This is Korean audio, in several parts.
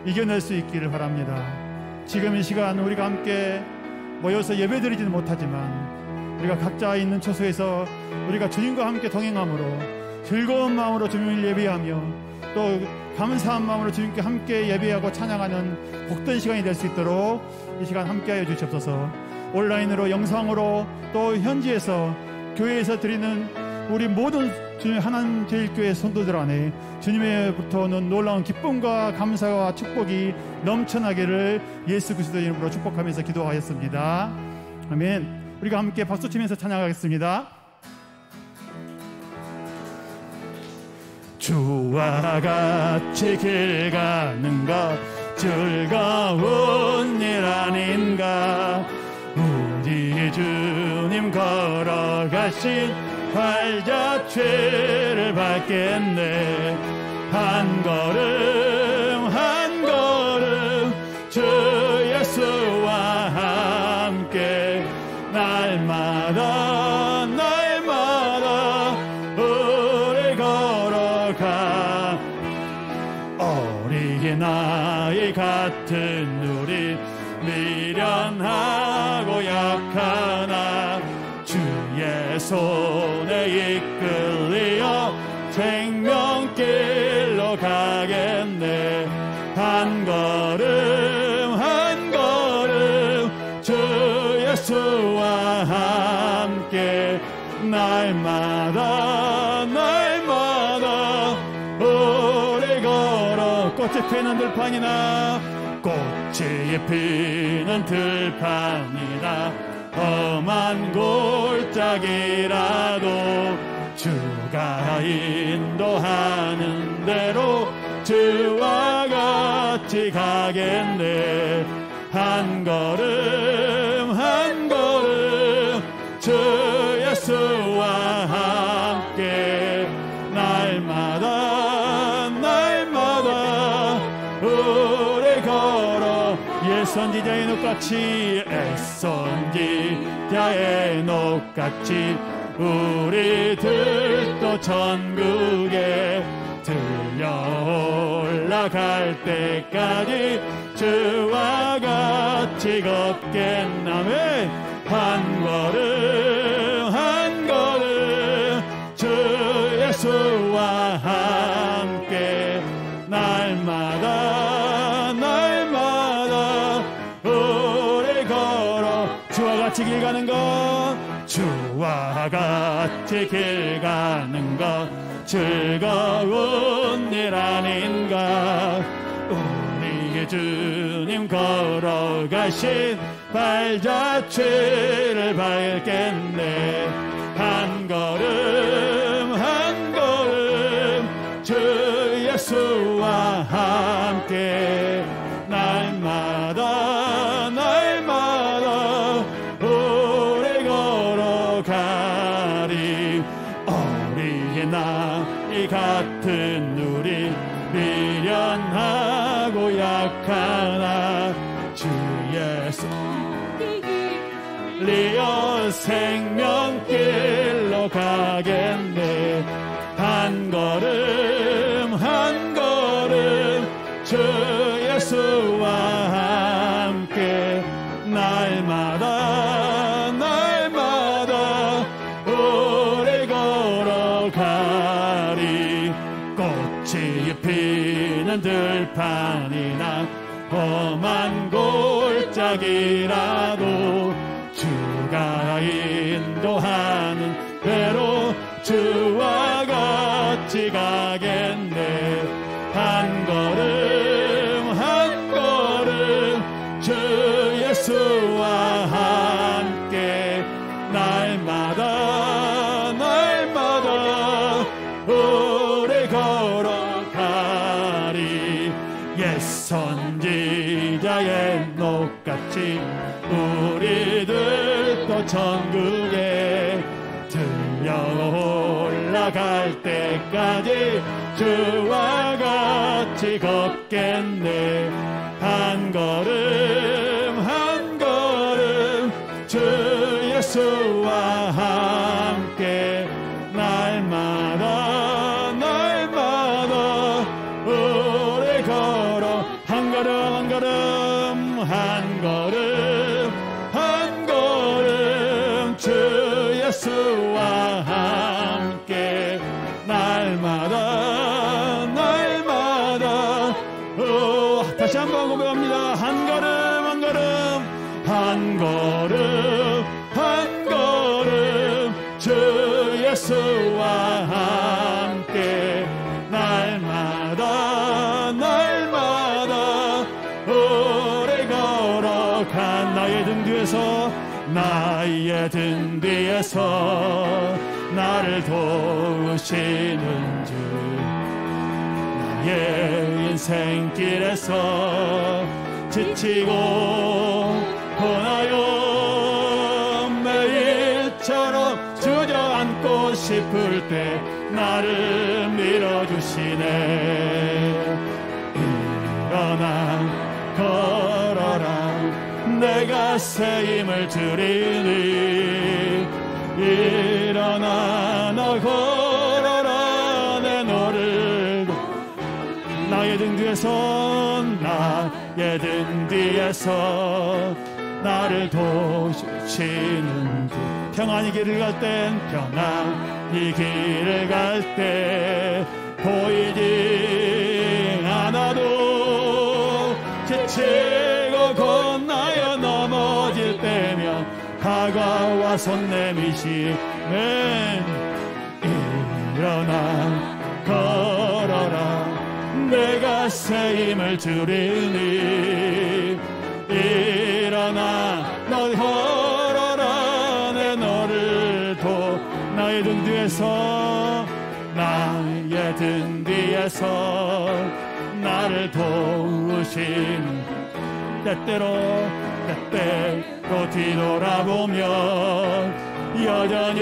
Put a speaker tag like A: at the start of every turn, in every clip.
A: 이겨낼 수 있기를 바랍니다. 지금 이 시간 우리가 함께 모여서 예배드리지는 못하지만 우리가 각자 있는 처소에서 우리가 주님과 함께 동행함으로 즐거운 마음으로 주님을 예배하며 또 감사한 마음으로 주님께 함께 예배하고 찬양하는 복된 시간이 될 수 있도록 이 시간 함께하여 주시옵소서. 온라인으로 영상으로 또 현지에서 교회에서 드리는 우리 모든 주님 하나님 제일교회 성도들 안에 주님의부터 오는 놀라운 기쁨과 감사와 축복이 넘쳐나기를 예수 그리스도의 이름으로 축복하면서 기도하였습니다. 아멘. 우리가 함께 박수치면서 찬양하겠습니다. 주와 같이 길 가는 것 즐거운 일 아닌가. 우리 주님 걸어가신 발자취를 밟겠네. 한 걸음 한 걸음 주 예수와 함께 날마다 날마다 우리 걸어가. 어린아이 같은 우리 미련하고 약하나 주의 손에 이끌리어 생명길로 가겠네. 한 걸음 한 걸음 주 예수와 함께 날마다 날마다 우리 걸어. 꽃이 피는 들판이나 꽃이 피는 들판이나 험한 골짜기라도 주가 인도하는 대로 주와 같이 가겠네. 한 걸음 한 걸음 주 예수와 함께 날마다 날마다 우리 걸어. 예선지자의 녹같이 애선지자의 녹같이 우리들도 천국에 들려 올라갈 때까지 주와 같이 걷겠나매. 한 걸음 한 걸음 주 예수와 함께 날마다 날마다 우리 걸어. 주와 같이 길 가는 것 주와 같이 길 가는 것 즐거운 일 아닌가. 우리 주님 걸어가신 발자취를 밟겠네. 한 걸음 한 걸음 주 예수와 함께 날마다 날마다 우리 걸어가리. 어린아이 같은 우리 미련하고 약하나 주 예수 리어 생명길로 가겠네. 한 걸음 한 걸음 주 예수와 함께 날마다 날마다 우리 걸어가리. 꽃이 피는 들판이나 험한 골짜기라도 주가 인도하는 대로 주와 같이 가겠네. 한 걸음 한 걸음 주 예수와 함께 날마다 날마다 우리 걸어가리. 옛선지자의 녹같이 우리들도 천국에 들려 올라갈 때까지 주와 같이 걷겠네. 한 걸음 한 걸음 주 예수와 함께 날마다 날마다 우리 걸어. 한 예수와 함께 날마다 날마다 다시 한번 고백합니다. 한 걸음 한 걸음 한 걸음 한 걸음 주 예수와 함께 날마다 날마다 오래 걸어간 나의 등 뒤에서 나의 등 뒤에서 나를 도우시는 주 나의 인생길에서 지치고 고나요 매일처럼 주저앉고 싶을 때 나를 밀어주시네. 일어나 걸어라 내가 새 힘을 주리니 일어나 너 걸어라 내 너를 나의 등 뒤에서 나의 등 뒤에서 나를 도우시는 주 평안히 길을 갈 땐 평안히 길을 갈 때 보이지 않아도 지치고 건너여 넘어질 때면 다가와 손 내미시면 일어나 걸어라 내가 새 힘을 주리니 일어나 너 걸어라 내 너를 나의 등 뒤에서 나의 등 뒤에서 나를 도우신 때때로 뒤돌아보면 여전히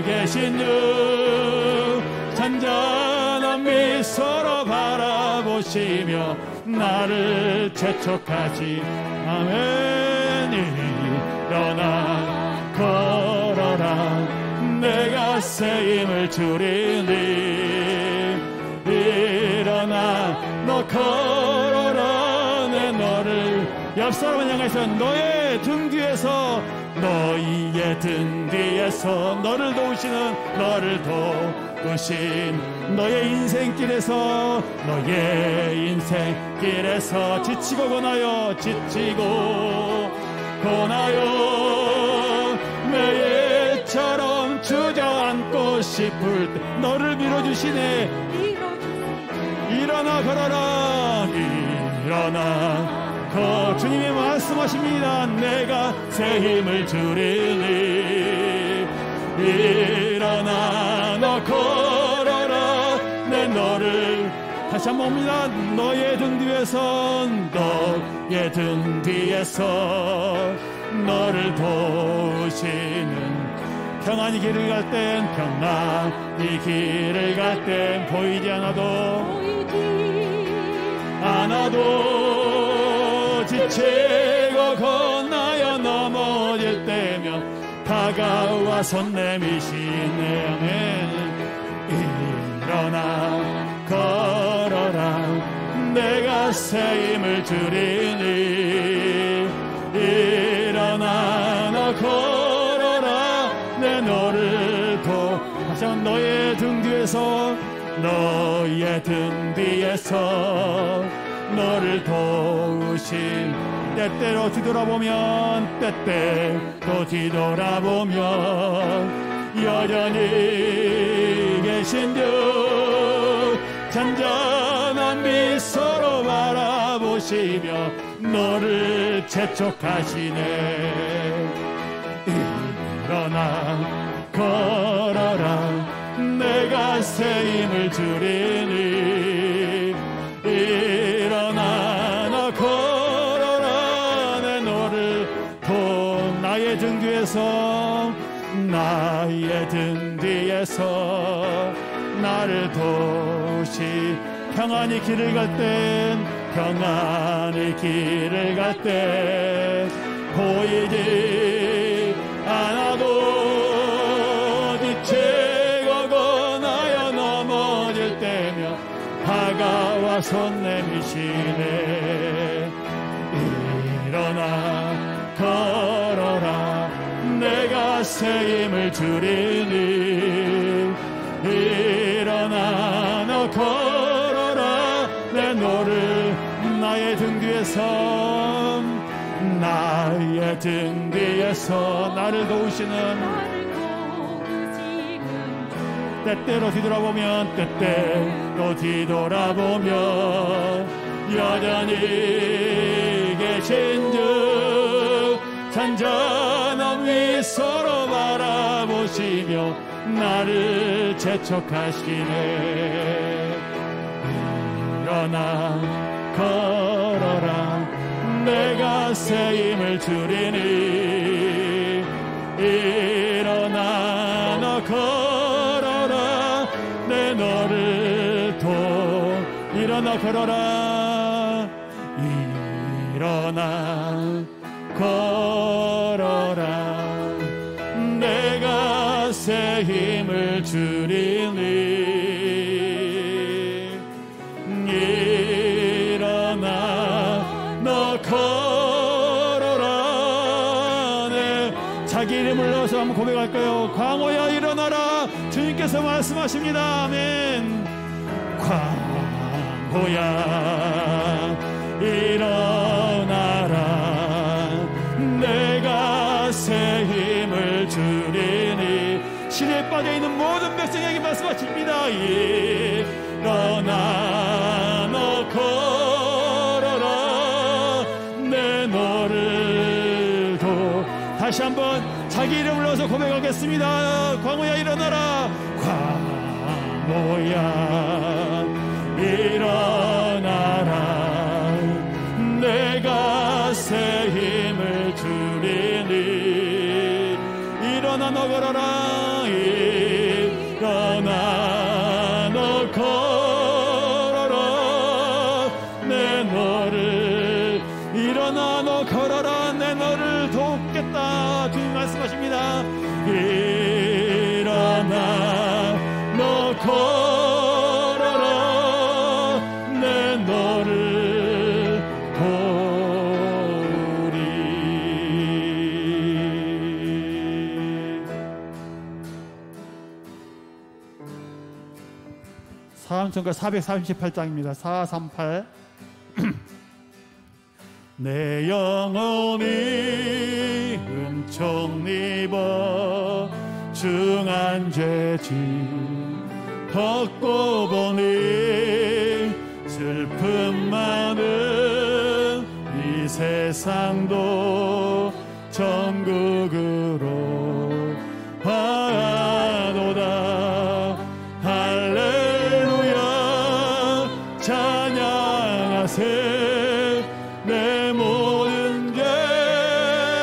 A: 계신 주 잔잔한 미소로 바라보시며 나를 재촉하시 아멘. 일어나 걸어라 내가 새 힘을 주리니 일어나 너 걸어라 내 너를 옆 사람을 향해서 너의 등 뒤에서 너희의 등 뒤에서 너를 도우시는 너를 도우신 너의 인생길에서 너의 인생길에서 지치고 고나요 매일처럼 주저앉고 싶을 때 너를 밀어주시네. 일어나 걸어라 일어나 주님이 말씀하십니다. 내가 새 힘을 주리니 일어나 너 걸어라 내 너를 다시 한번 봅니다. 너의 등 뒤에서 너의 등 뒤에서 너를 도우시는 평안히 길을 갈 땐 평안히 길을 갈 땐 보이지 않아도 지치고 건너여 넘어질 때면 다가와 손 내미시네. 일어나 걸어라 내가 새 힘을 주리니 일어나 너 걸어라 내 너를 다시 한번 너의 등 뒤에서 너를 도우신 때때로 뒤돌아보면 여전히 계신 주 잔잔한 미소로 바라보시며 너를 재촉하시네. 일어나 걸어라 내가 새 힘을 주리니 일어나 너 걸어라 내 너를 나의 등 뒤에서 나를 도우시 평안히 길을 갈 때 보이지 않아도 지치고 고나여 넘어질 때면 다가와 손 내미시네. 일어나 걸어라 내가 새 힘을 주리니 일어나 너 걸어라 내 너를 나의 등 뒤에서 나의 등 뒤에서 나를 도우시는 때때로 뒤돌아보면 때때로 뒤돌아보면 여전히 계신즉 잔잔한 미소로 바라보시며 나를 재촉하시네. 일어나 걸어라 내가 새 힘을 주리니 일어나 너 걸어라 내 너를 일어나 걸어라 일어나 걸어라 내가 새 힘을 주리니 일어나 너 걸어라 네, 자기 이름을 넣어서 한번 고백할까요? 광호야 일어나라 주님께서 말씀하십니다. 아멘. 광호야 일어나라 내가 새 힘을 주리니 시대에 빠져있는 모든 백성에게 말씀하십니다. 일어나 너 걸어라 내 너를 다시 한번 자기 이름을 넣어서 고백하겠습니다. 광호야 일어나라 광호야 일어나라 내가 새 힘을 주리니 일어나 너 걸어라 일어나 너 걸어라 내 너를 일어나 너 걸어라 내 너를 돕겠다 주님 말씀하십니다. 일어나 너 걸어라 내 너를 도우리. 사함천가 438장입니다 438 내 영혼이 은총 입어 중한 죄짐 벗고 보니 슬픔 많은 이 세상도 천국으로 가노다. 할렐루야 찬양하세 내 모든 죄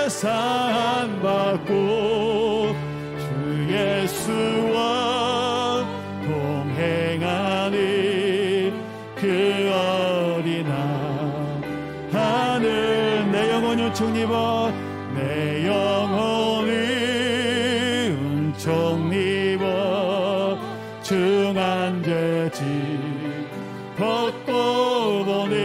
A: 사함받고 주 예수와 동행하니 그 어디나 하늘 내 영혼이 은총 입어 내 영혼이 은총 입어 중한 죄짐 벗고 보니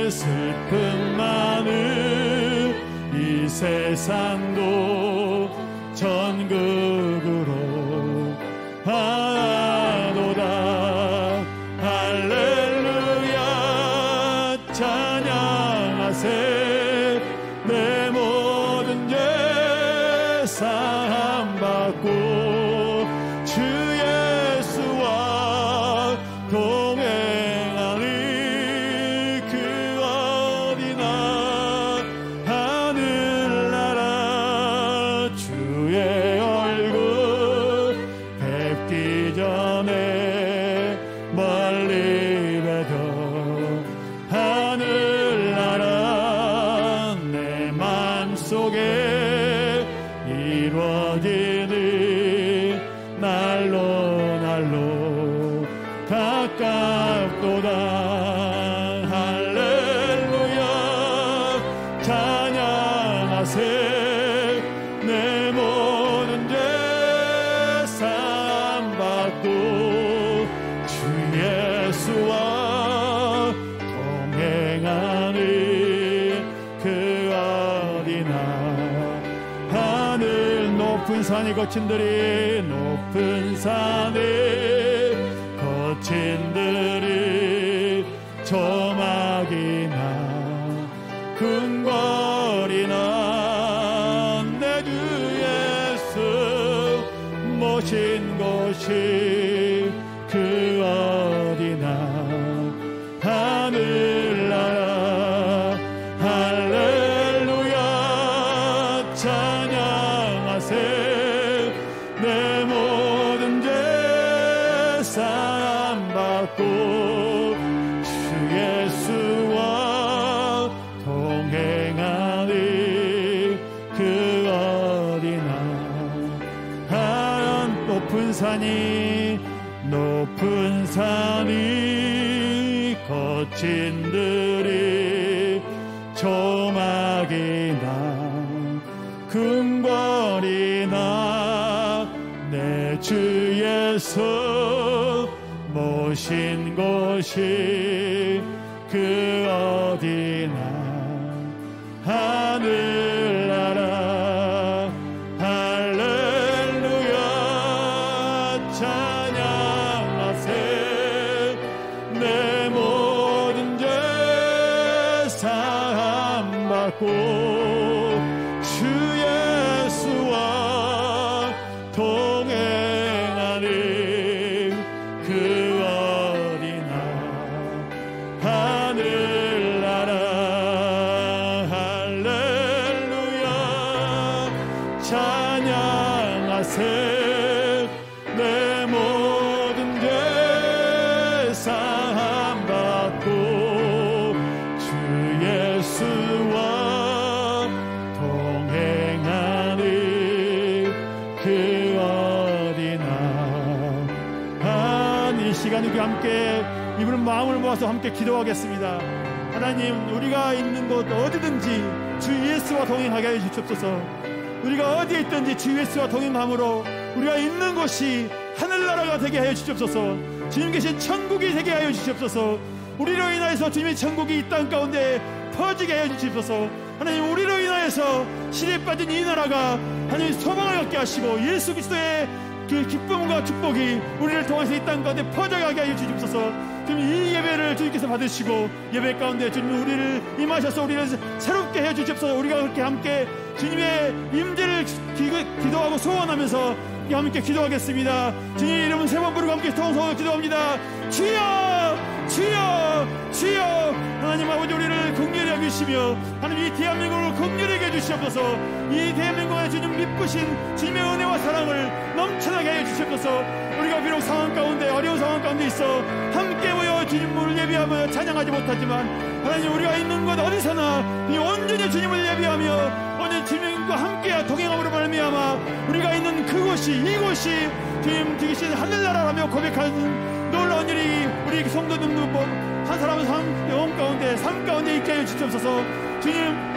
A: 슬픔 많은 이 세상도 천국으로 가노다. 할렐루야 찬양하세 내 모든 죄 사함받고 주 예수와 동행하니 그 어디나 하늘나라 주의 얼굴 뵙기 전에 멀리 뵈도 하늘나라 내 맘속에 이루어지는 산이 거친들이 높은 산이 거친들이 저막이나 궁궐이나 내 주 예수 모신 곳이 그 어디나 하늘나라 할렐루야 찬양하세 내 모든 죄 사함받고 주 예수와 동행하니 그 어디나 하얀 높은 산이 거친들이 조막이나 궁궐이나 내 주 예수 모신 곳이 그 어디나 하늘나라 할렐루야 찬양하세 내 모든 죄 사함받고 주 예수와 동행하니 그 어디나 하늘나라 할렐루야 찬양하세 내 모든 죄 사함받고 주 예수와 동행하니 그 어디나 이 시간 우리 함께 입을 마음을 모아서 함께 기도하겠습니다. 하나님 우리가 있는 곳 어디든지 주 예수와 동행하게 하여 주옵소서. 우리가 어디에 있든지 주 예수와 동행함으로 우리가 있는 곳이 하늘나라가 되게 하여 주옵소서. 주님 계신 천국이 되게 하여 주옵소서. 우리로 인하여서 주님의 천국이 이 땅 가운데 퍼지게 하여 주옵소서. 하나님 우리로 인하여서 시대에 빠진 이 나라가 하나님 소망을 갖게 하시고 예수 그리스도의 그 기쁨과 축복이 우리를 통해서 이 땅 가운데 퍼져가게 하여 주옵소서. 주님 이 예배를 주님께서 받으시고 예배 가운데 주님 우리를 임하셔서 우리를 새롭게 해 주옵소서. 우리가 그렇게 함께 주님의 임재를 기도하고 소원하면서 함께 기도하겠습니다. 주님의 이름은 세 번 부르고 함께 통성으로 기도합니다. 주여 주여 주여. 하나님 아버지 우리를 긍휼히 여기시며 하나님 이 대한민국을 긍휼하게 해주시옵소서. 이 대한민국에 주님 미쁘신 주님의 은혜와 사랑을 넘쳐나게 해 주시옵소서. 우리가 비록 상황 가운데 어려운 상황 가운데 있어 함께 모여 주님을 예배하며 찬양하지 못하지만 하나님 우리가 있는 곳 어디서나 이 온전히 주님을 예배하며 오늘 주님과 함께 동행함으로 말미암아 우리가 있는 그곳이 이곳이 주님 되신 하늘나라라며 고백하는 놀라운 일이 우리 성도들 한 사람은 영혼 가운데 삶 가운데 있게 하여 주옵소서. 주님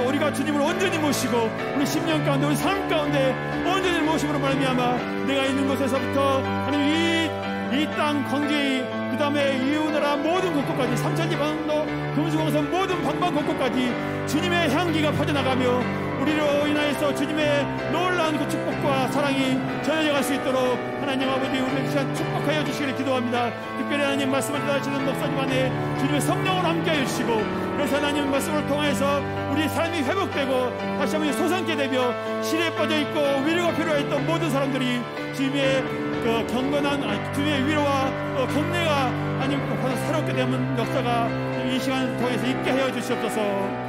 A: 우리가 주님을 온전히 모시고 우리 10년 가운데 우리 삶 가운데 온전히 모심으로 말미암아 내가 있는 곳에서부터 하나님 이 땅 광주의 그 다음에 이웃나라 모든 곳곳까지 삼천지방도 금수공선 모든 방방 곳곳까지 주님의 향기가 퍼져나가며 우리로 인하여서 주님의 놀라운 그 축복과 사랑이 전해져갈 수 있도록 하나님 아버지 우리를 시간 축복하여 주시기를 기도합니다. 특별히 하나님 말씀을 전하시는 목사님 안에 주님의 성령으로 함께하여 주시고 그래서 하나님 말씀을 통해서 우리 삶이 회복되고 다시 한번 솟아나게 되며 시대에 빠져있고 위로가 필요했던 모든 사람들이 주님의 그 경건한 주님의 위로와 격려가 하나님 새롭게 되는 역사가 이 시간을 통해서 있게 하여 주시옵소서.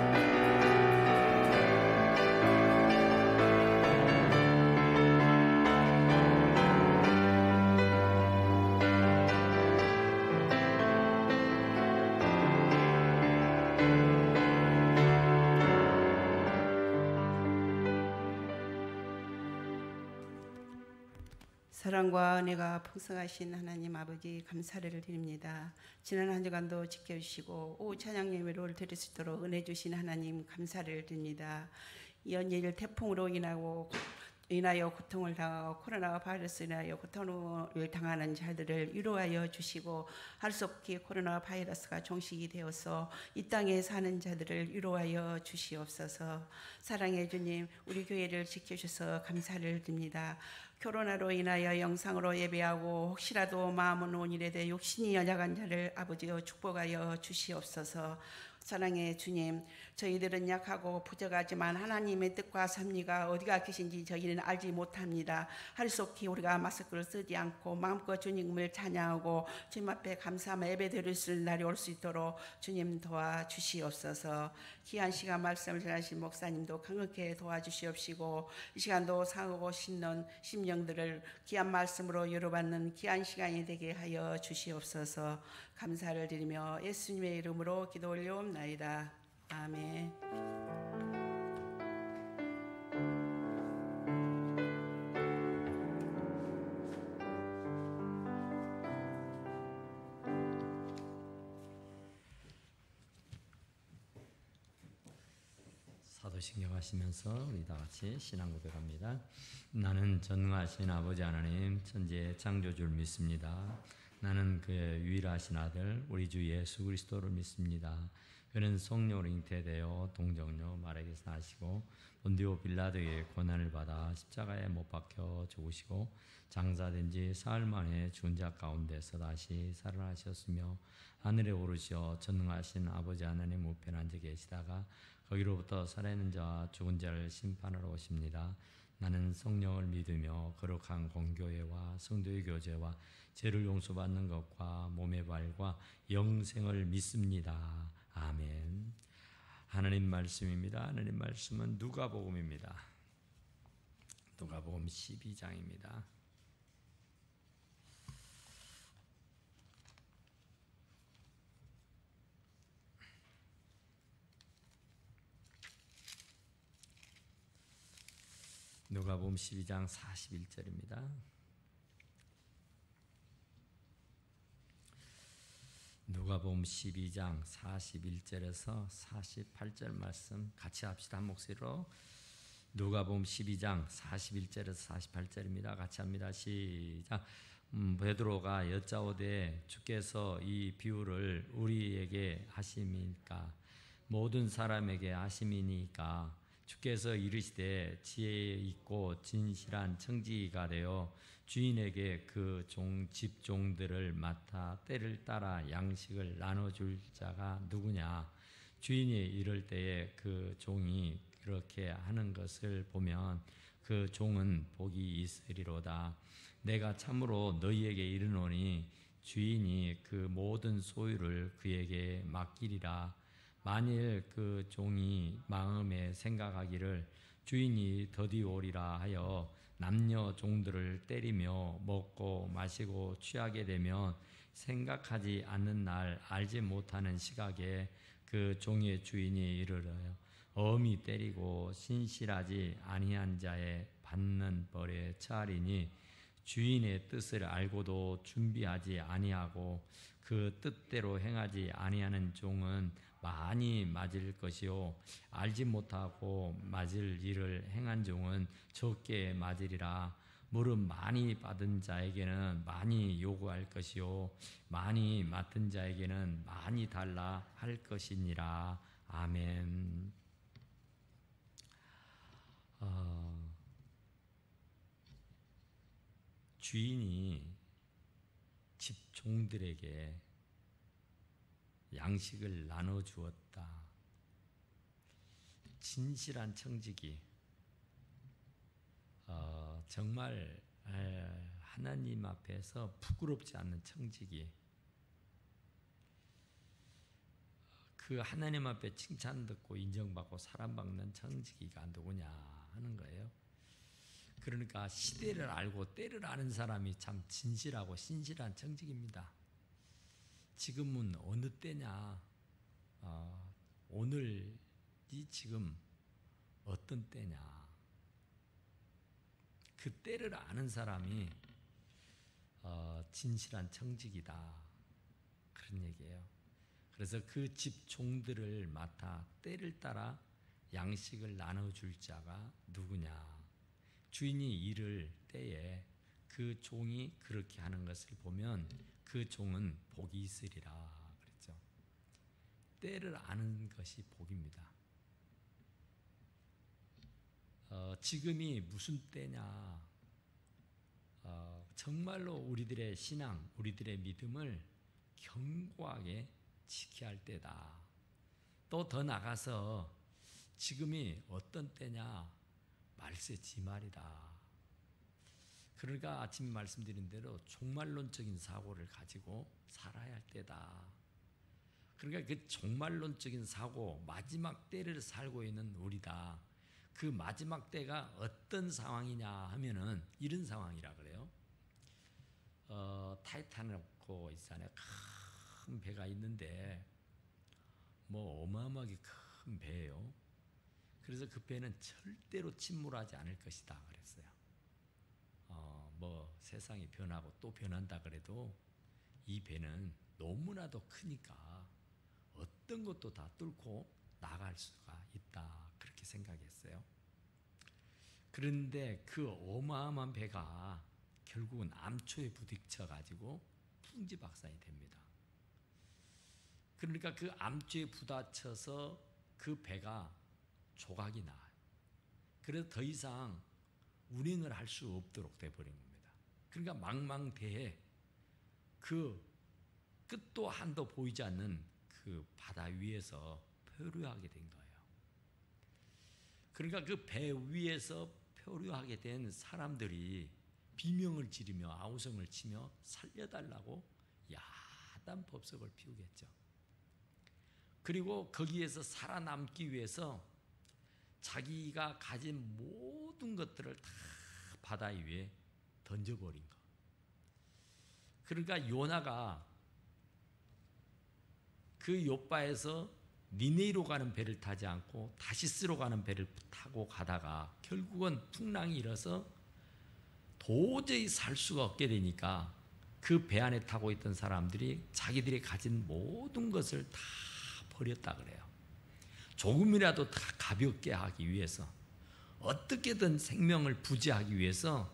B: 사랑과 은혜가 풍성하신 하나님 아버지 감사를 드립니다. 지난 한 주간도 지켜주시고 오후 찬양 예배를 드릴 수 있도록 은혜 주신 하나님 감사를 드립니다. 연일 태풍으로 인하고 인하여 고통을 당하고 코로나 바이러스 인하여 고통을 당하는 자들을 위로하여 주시고 할 수 없기에 코로나 바이러스가 종식이 되어서 이 땅에 사는 자들을 위로하여 주시옵소서. 사랑해 주님, 우리 교회를 지켜주셔서 감사를 드립니다. 코로나로 인하여 영상으로 예배하고 혹시라도 마음은 온일에 대해 욕심이 연약한 자를 아버지여 축복하여 주시옵소서. 사랑해 주님, 저희들은 약하고 부족하지만 하나님의 뜻과 섭리가 어디가 계신지 저희는 알지 못합니다. 할 수 없기 우리가 마스크를 쓰지 않고 마음껏 주님을 찬양하고 주님 앞에 감사하며 예배드릴 수 있는 날이 올 수 있도록 주님 도와주시옵소서. 귀한 시간 말씀을 전하신 목사님도 강력하게 도와주시옵시고 이 시간도 상하고 신는 심령들을 귀한 말씀으로 위로받는 귀한 시간이 되게 하여 주시옵소서. 감사를 드리며 예수님의 이름으로 기도 올려옵나이다. 아멘.
C: 사도신경 하시면서 우리 다 같이 신앙 고백합니다. 나는 전능하신 아버지 하나님 천지의 창조주를 믿습니다. 나는 그의 유일하신 아들 우리 주 예수 그리스도를 믿습니다. 그는 성령으로 잉태되어 동정녀 마리아에게서 나시고 본디오 빌라도의 고난을 받아 십자가에 못 박혀 죽으시고 장사된 지 사흘 만에 죽은 자 가운데서 다시 살아나셨으며 하늘에 오르시어 전능하신 아버지 하나님 우편에 앉아 계시다가 거기로부터 살아있는 자와 죽은 자를 심판하러 오십니다. 나는 성령을 믿으며 거룩한 공교회와 성도의 교제와 죄를 용서받는 것과 몸의 발과 영생을 믿습니다. 아멘. 하나님 말씀입니다. 하나님 말씀은 누가복음입니다. 누가복음 12장입니다. 누가복음 12장 41절입니다. 누가복음 12장 41절에서 48절 말씀 같이 합시다. 한 목소리로. 누가복음 12장 41절에서 48절입니다. 같이 합니다. 시작. 베드로가 여짜오되 주께서 이 비유를 우리에게 하심이니까 모든 사람에게 하심이니까 주께서 이르시되 지혜 있고 진실한 청지기가 되어 주인에게 그 집종들을 맡아 때를 따라 양식을 나눠줄 자가 누구냐. 주인이 이럴 때에 그 종이 그렇게 하는 것을 보면 그 종은 복이 있으리로다. 내가 참으로 너희에게 이르노니 주인이 그 모든 소유를 그에게 맡기리라. 만일 그 종이 마음에 생각하기를 주인이 더디 오리라 하여 남녀 종들을 때리며 먹고 마시고 취하게 되면 생각하지 않는 날 알지 못하는 시각에 그 종의 주인이 이르러요 엄히 때리고 신실하지 아니한 자의 받는 벌에 처하리니 주인의 뜻을 알고도 준비하지 아니하고 그 뜻대로 행하지 아니하는 종은 많이 맞을 것이요 알지 못하고 맞을 일을 행한 종은 적게 맞으리라. 무릇 많이 받은 자에게는 많이 요구할 것이요 많이 맡은 자에게는 많이 달라 할 것이니라. 아멘. 주인이 집종들에게 양식을 나눠주었다. 진실한 청지기, 정말 하나님 앞에서 부끄럽지 않는 청지기, 그 하나님 앞에 칭찬 듣고 인정받고 사랑받는 청지기가 누구냐 하는 거예요. 그러니까 시대를 알고 때를 아는 사람이 참 진실하고 신실한 청지기입니다. 지금은 어느 때냐? 오늘이 지금 어떤 때냐? 그 때를 아는 사람이 진실한 청지기다. 그런 얘기예요. 그래서 그 집 종들을 맡아 때를 따라 양식을 나눠줄 자가 누구냐? 주인이 잃을 때에 그 종이 그렇게 하는 것을 보면 그 종은 복이 있으리라 그랬죠. 때를 아는 것이 복입니다. 지금이 무슨 때냐? 정말로 우리들의 신앙, 우리들의 믿음을 견고하게 지켜야 할 때다. 또 더 나가서 지금이 어떤 때냐? 말세지말이다. 그러니까 아침에 말씀드린 대로 종말론적인 사고를 가지고 살아야 할 때다. 그러니까 그 종말론적인 사고, 마지막 때를 살고 있는 우리다. 그 마지막 때가 어떤 상황이냐 하면은 이런 상황이라 그래요. 타이타닉호 있잖아요. 큰 배가 있는데 뭐 어마어마하게 큰 배예요. 그래서 그 배는 절대로 침몰하지 않을 것이다 그랬어요. 뭐 세상이 변하고 또 변한다 그래도 이 배는 너무나도 크니까 어떤 것도 다 뚫고 나갈 수가 있다 그렇게 생각했어요. 그런데 그 어마어마한 배가 결국은 암초에 부딪혀 가지고 풍지박산이 됩니다. 그러니까 그 암초에 부딪혀서 그 배가 조각이 나요. 그래서 더 이상 운행을 할 수 없도록 돼버린 겁니다. 그러니까 망망대해 그 끝도 한도 보이지 않는 그 바다 위에서 표류하게 된 거예요. 그러니까 그 배 위에서 표류하게 된 사람들이 비명을 지르며 아우성을 치며 살려달라고 야단 법석을 피우겠죠. 그리고 거기에서 살아남기 위해서 자기가 가진 모든 것들을 다 바다 위에 던져버린 거. 그러니까 요나가 그 욥바에서 니네이로 가는 배를 타지 않고 다시스로 가는 배를 타고 가다가 결국은 풍랑이 일어서 도저히 살 수가 없게 되니까 그 배 안에 타고 있던 사람들이 자기들이 가진 모든 것을 다 버렸다 그래요. 조금이라도 다 가볍게 하기 위해서, 어떻게든 생명을 부지하기 위해서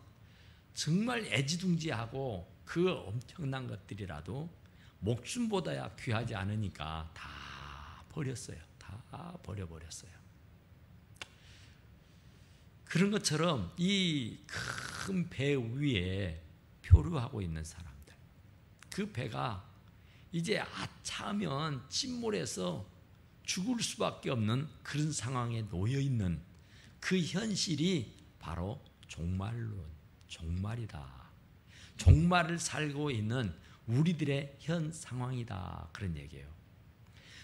C: 정말 애지둥지하고 그 엄청난 것들이라도 목숨보다야 귀하지 않으니까 다 버렸어요. 다 버려버렸어요. 그런 것처럼 이 큰 배 위에 표류하고 있는 사람들, 그 배가 이제 아차하면 침몰해서 죽을 수밖에 없는 그런 상황에 놓여 있는 그 현실이 바로 종말이다. 종말을 살고 있는 우리들의 현 상황이다. 그런 얘기예요.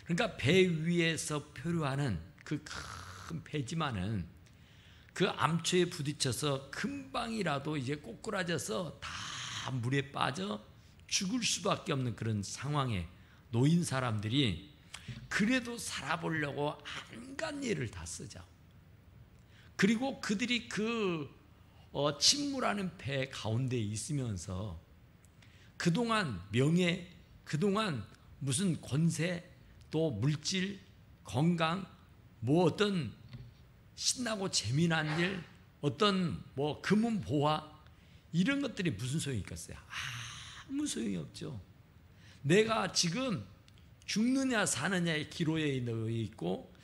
C: 그러니까 배 위에서 표류하는 그 큰 배지만은 그 암초에 부딪혀서 금방이라도 이제 꼬꾸라져서 다 물에 빠져 죽을 수밖에 없는 그런 상황에 놓인 사람들이 그래도 살아보려고 안간 일을 다 쓰죠. 그리고 그들이 그 침몰하는 배 가운데 있으면서 그동안 명예, 그동안 무슨 권세, 또 물질, 건강, 뭐 어떤 신나고 재미난 일, 어떤 뭐 금은 보화, 이런 것들이 무슨 소용이 있겠어요? 아무 소용이 없죠. 내가 지금 죽느냐 사느냐의 기로에 놓여 있고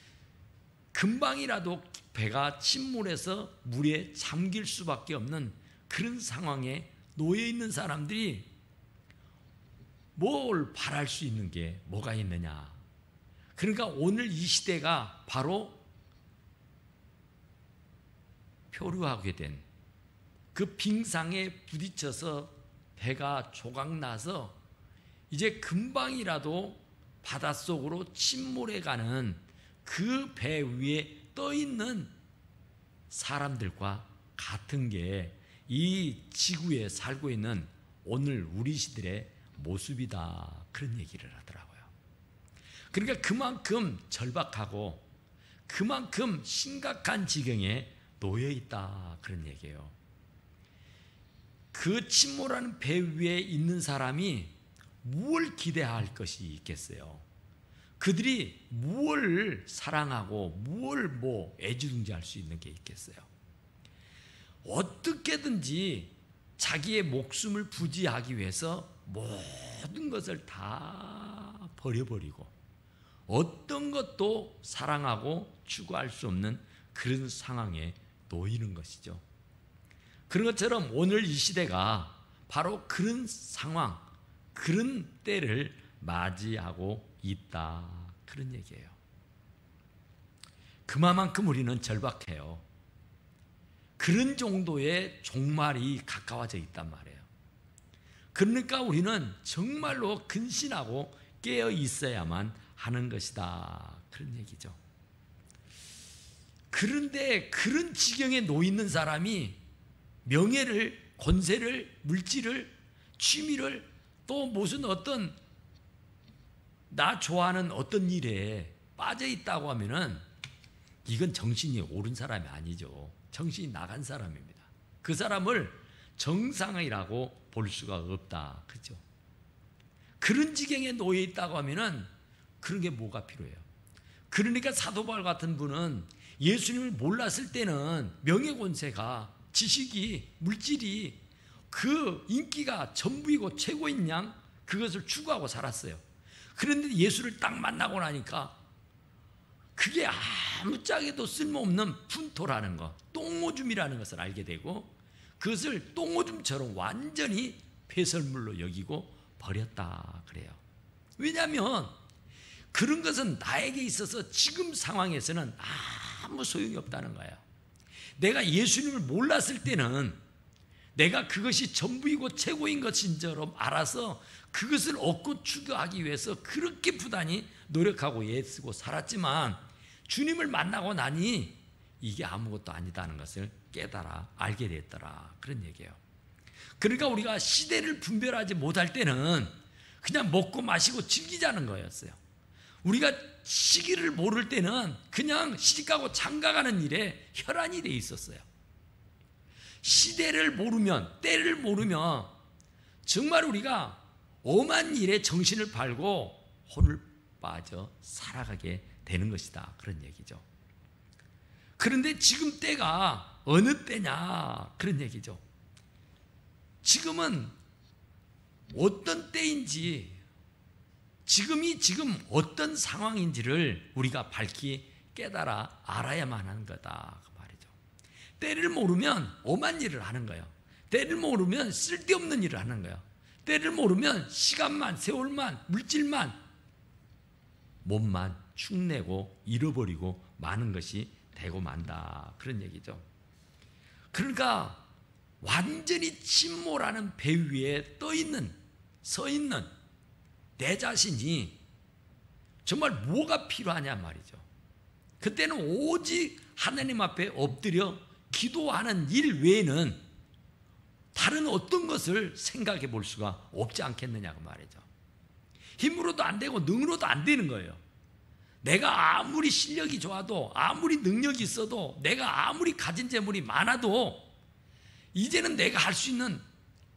C: 금방이라도 배가 침몰해서 물에 잠길 수밖에 없는 그런 상황에 놓여 있는 사람들이 뭘 바랄 수 있는 게 뭐가 있느냐. 그러니까 오늘 이 시대가 바로 표류하게 된 그 빙상에 부딪혀서 배가 조각나서 이제 금방이라도 바닷속으로 침몰해가는 그 배 위에 떠있는 사람들과 같은 게 이 지구에 살고 있는 오늘 우리 시들의 모습이다. 그런 얘기를 하더라고요. 그러니까 그만큼 절박하고 그만큼 심각한 지경에 놓여 있다. 그런 얘기예요. 그 침몰하는 배 위에 있는 사람이 무엇을 기대할 것이 있겠어요? 그들이 무엇을 사랑하고 무엇을 애지중지할 수 있는 게 있겠어요? 어떻게든지 자기의 목숨을 부지하기 위해서 모든 것을 다 버려버리고 어떤 것도 사랑하고 추구할 수 없는 그런 상황에 놓이는 것이죠. 그런 것처럼 오늘 이 시대가 바로 그런 상황, 그런 때를 맞이하고 있다, 그런 얘기예요. 그만큼 우리는 절박해요. 그런 정도의 종말이 가까워져 있단 말이에요. 그러니까 우리는 정말로 근신하고 깨어 있어야만 하는 것이다, 그런 얘기죠. 그런데 그런 지경에 놓여 있는 사람이 명예를, 권세를, 물질을, 취미를, 또 무슨 어떤 나 좋아하는 어떤 일에 빠져 있다고 하면은 이건 정신이 옳은 사람이 아니죠. 정신이 나간 사람입니다. 그 사람을 정상이라고 볼 수가 없다, 그죠? 그런 지경에 놓여 있다고 하면은 그런 게 뭐가 필요해요? 그러니까 사도 바울 같은 분은 예수님을 몰랐을 때는 명예권세가, 지식이, 물질이, 그 인기가 전부이고 최고인 양 그것을 추구하고 살았어요. 그런데 예수를 딱 만나고 나니까 그게 아무짝에도 쓸모없는 푼토라는 것, 똥오줌이라는 것을 알게 되고 그것을 똥오줌처럼 완전히 폐설물로 여기고 버렸다 그래요. 왜냐하면 그런 것은 나에게 있어서 지금 상황에서는 아무 소용이 없다는 거예요. 내가 예수님을 몰랐을 때는 내가 그것이 전부이고 최고인 것인처럼 알아서 그것을 얻고 추구하기 위해서 그렇게 부단히 노력하고 애쓰고 살았지만 주님을 만나고 나니 이게 아무것도 아니다는 것을 깨달아 알게 됐더라, 그런 얘기예요. 그러니까 우리가 시대를 분별하지 못할 때는 그냥 먹고 마시고 즐기자는 거였어요. 우리가 시기를 모를 때는 그냥 시집가고 장가가는 일에 혈안이 돼 있었어요. 시대를 모르면, 때를 모르면 정말 우리가 엄한 일에 정신을 팔고 혼을 빠져 살아가게 되는 것이다, 그런 얘기죠. 그런데 지금 때가 어느 때냐, 그런 얘기죠. 지금은 어떤 때인지, 지금이 지금 어떤 상황인지를 우리가 밝히 깨달아 알아야만 하는 거다, 그 말이죠. 때를 모르면 엄한 일을 하는 거예요. 때를 모르면 쓸데없는 일을 하는 거예요. 때를 모르면 시간만, 세월만, 물질만, 몸만 축내고 잃어버리고 많은 것이 되고 만다, 그런 얘기죠. 그러니까 완전히 침몰하는 배 위에 서 있는 내 자신이 정말 뭐가 필요하냐 말이죠. 그때는 오직 하나님 앞에 엎드려 기도하는 일 외에는 다른 어떤 것을 생각해 볼 수가 없지 않겠느냐고 말이죠. 힘으로도 안 되고 능으로도 안 되는 거예요. 내가 아무리 실력이 좋아도, 아무리 능력이 있어도, 내가 아무리 가진 재물이 많아도 이제는 내가 할 수 있는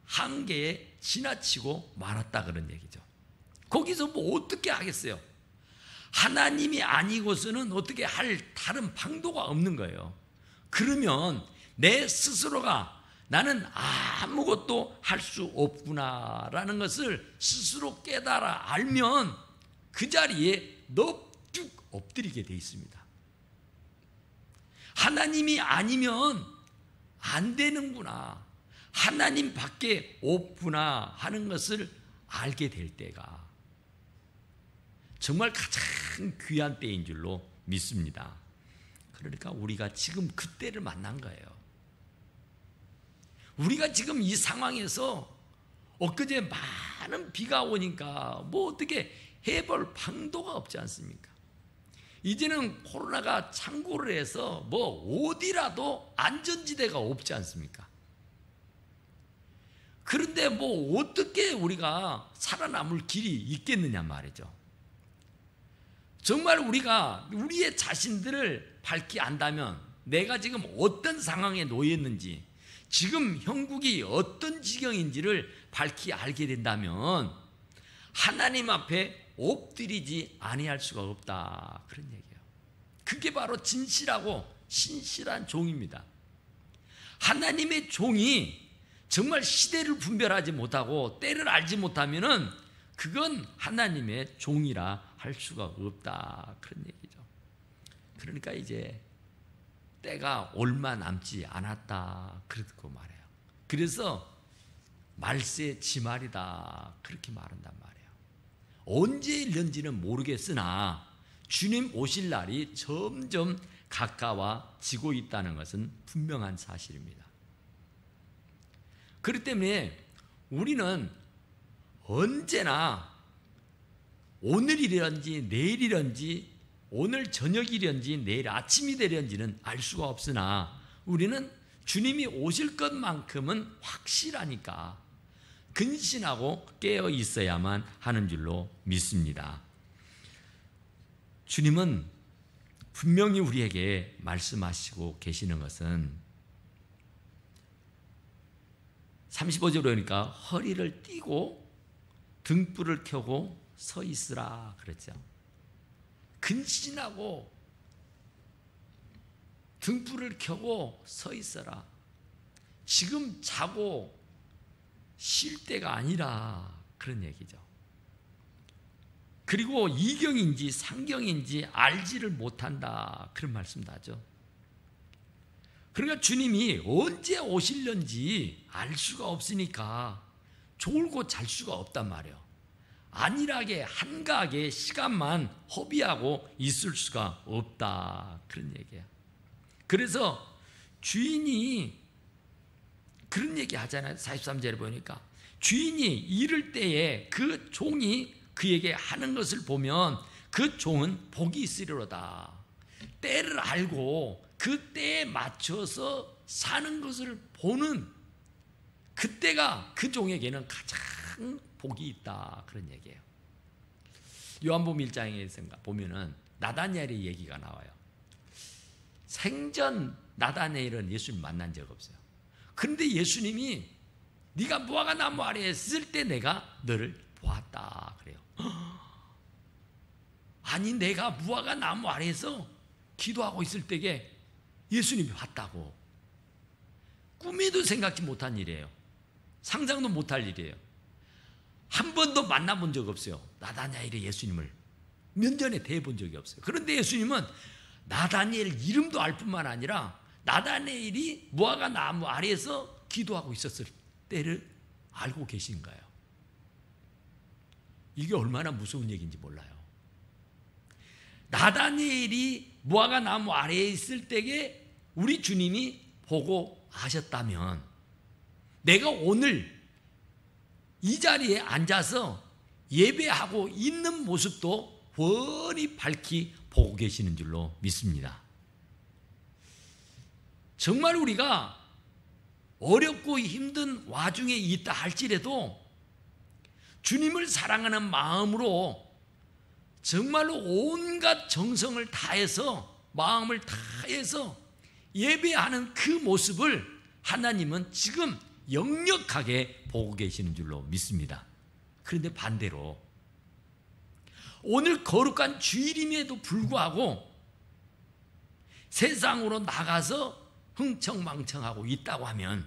C: 한계에 지나치고 말았다, 그런 얘기죠. 거기서 뭐 어떻게 하겠어요? 하나님이 아니고서는 어떻게 할 다른 방도가 없는 거예요. 그러면 내 스스로가 나는 아무것도 할 수 없구나라는 것을 스스로 깨달아 알면 그 자리에 넙죽 엎드리게 돼 있습니다. 하나님이 아니면 안 되는구나, 하나님 밖에 없구나 하는 것을 알게 될 때가 정말 가장 귀한 때인 줄로 믿습니다. 그러니까 우리가 지금 그때를 만난 거예요. 우리가 지금 이 상황에서 엊그제 많은 비가 오니까 뭐 어떻게 해볼 방도가 없지 않습니까? 이제는 코로나가 창궐을 해서 뭐 어디라도 안전지대가 없지 않습니까? 그런데 뭐 어떻게 우리가 살아남을 길이 있겠느냐 말이죠. 정말 우리가 우리의 자신들을 밝히 안다면, 내가 지금 어떤 상황에 놓여 있는지, 지금 형국이 어떤 지경인지를 밝히 알게 된다면 하나님 앞에 엎드리지 아니할 수가 없다, 그런 얘기예요. 그게 바로 진실하고 신실한 종입니다. 하나님의 종이 정말 시대를 분별하지 못하고 때를 알지 못하면은 그건 하나님의 종이라 할 수가 없다, 그런 얘기죠. 그러니까 이제 때가 얼마 남지 않았다, 그렇고 말해요. 그래서 말세 지말이다, 그렇게 말한단 말이에요. 언제 일는지는 모르겠으나 주님 오실 날이 점점 가까워지고 있다는 것은 분명한 사실입니다. 그렇기 때문에 우리는 언제나 오늘이련지 내일이련지 오늘 저녁이련지 내일 아침이 되련지는 알 수가 없으나 우리는 주님이 오실 것만큼은 확실하니까 근신하고 깨어 있어야만 하는 줄로 믿습니다. 주님은 분명히 우리에게 말씀하시고 계시는 것은 35절에 보니까 허리를 띠고 등불을 켜고 서 있으라 그랬죠. 근신하고 등불을 켜고 서 있어라. 지금 자고 쉴 때가 아니라 그런 얘기죠. 그리고 이경인지 상경인지 알지를 못한다, 그런 말씀도 하죠. 그러니까 주님이 언제 오실런지 알 수가 없으니까 졸고 잘 수가 없단 말이에요. 안일하게 한가하게 시간만 허비하고 있을 수가 없다, 그런 얘기예요. 그래서 주인이 그런 얘기 하잖아요. 43절에 보니까 주인이 이를 때에 그 종이 그에게 하는 것을 보면 그 종은 복이 있으리로다. 때를 알고 그 때에 맞춰서 사는 것을 보는 그때가 그 종에게는 가장 복이 있다, 그런 얘기예요. 요한복음 1장에 보면은 나다니엘의 얘기가 나와요. 생전 나다니엘은 예수님 만난 적 없어요. 그런데 예수님이 네가 무화과 나무 아래에 있을 때 내가 너를 보았다, 그래요. 아니 내가 무화과 나무 아래에서 기도하고 있을 때에 예수님이 봤다고. 꿈에도 생각지 못한 일이에요. 상상도 못할 일이에요. 한 번도 만나본 적 없어요. 나다니엘의 예수님을 면전에 대본 적이 없어요. 그런데 예수님은 나다니엘 이름도 알 뿐만 아니라 나다니엘이 무화과 나무 아래에서 기도하고 있었을 때를 알고 계신 거예요. 이게 얼마나 무서운 얘기인지 몰라요. 나다니엘이 무화과 나무 아래에 있을 때에 우리 주님이 보고 아셨다면 내가 오늘 이 자리에 앉아서 예배하고 있는 모습도 훤히 밝히 보고 계시는 줄로 믿습니다. 정말 우리가 어렵고 힘든 와중에 있다 할지라도 주님을 사랑하는 마음으로 정말로 온갖 정성을 다해서 마음을 다해서 예배하는 그 모습을 하나님은 지금 역력하게 보고 계시는 줄로 믿습니다. 그런데 반대로 오늘 거룩한 주일임에도 불구하고 세상으로 나가서 흥청망청하고 있다고 하면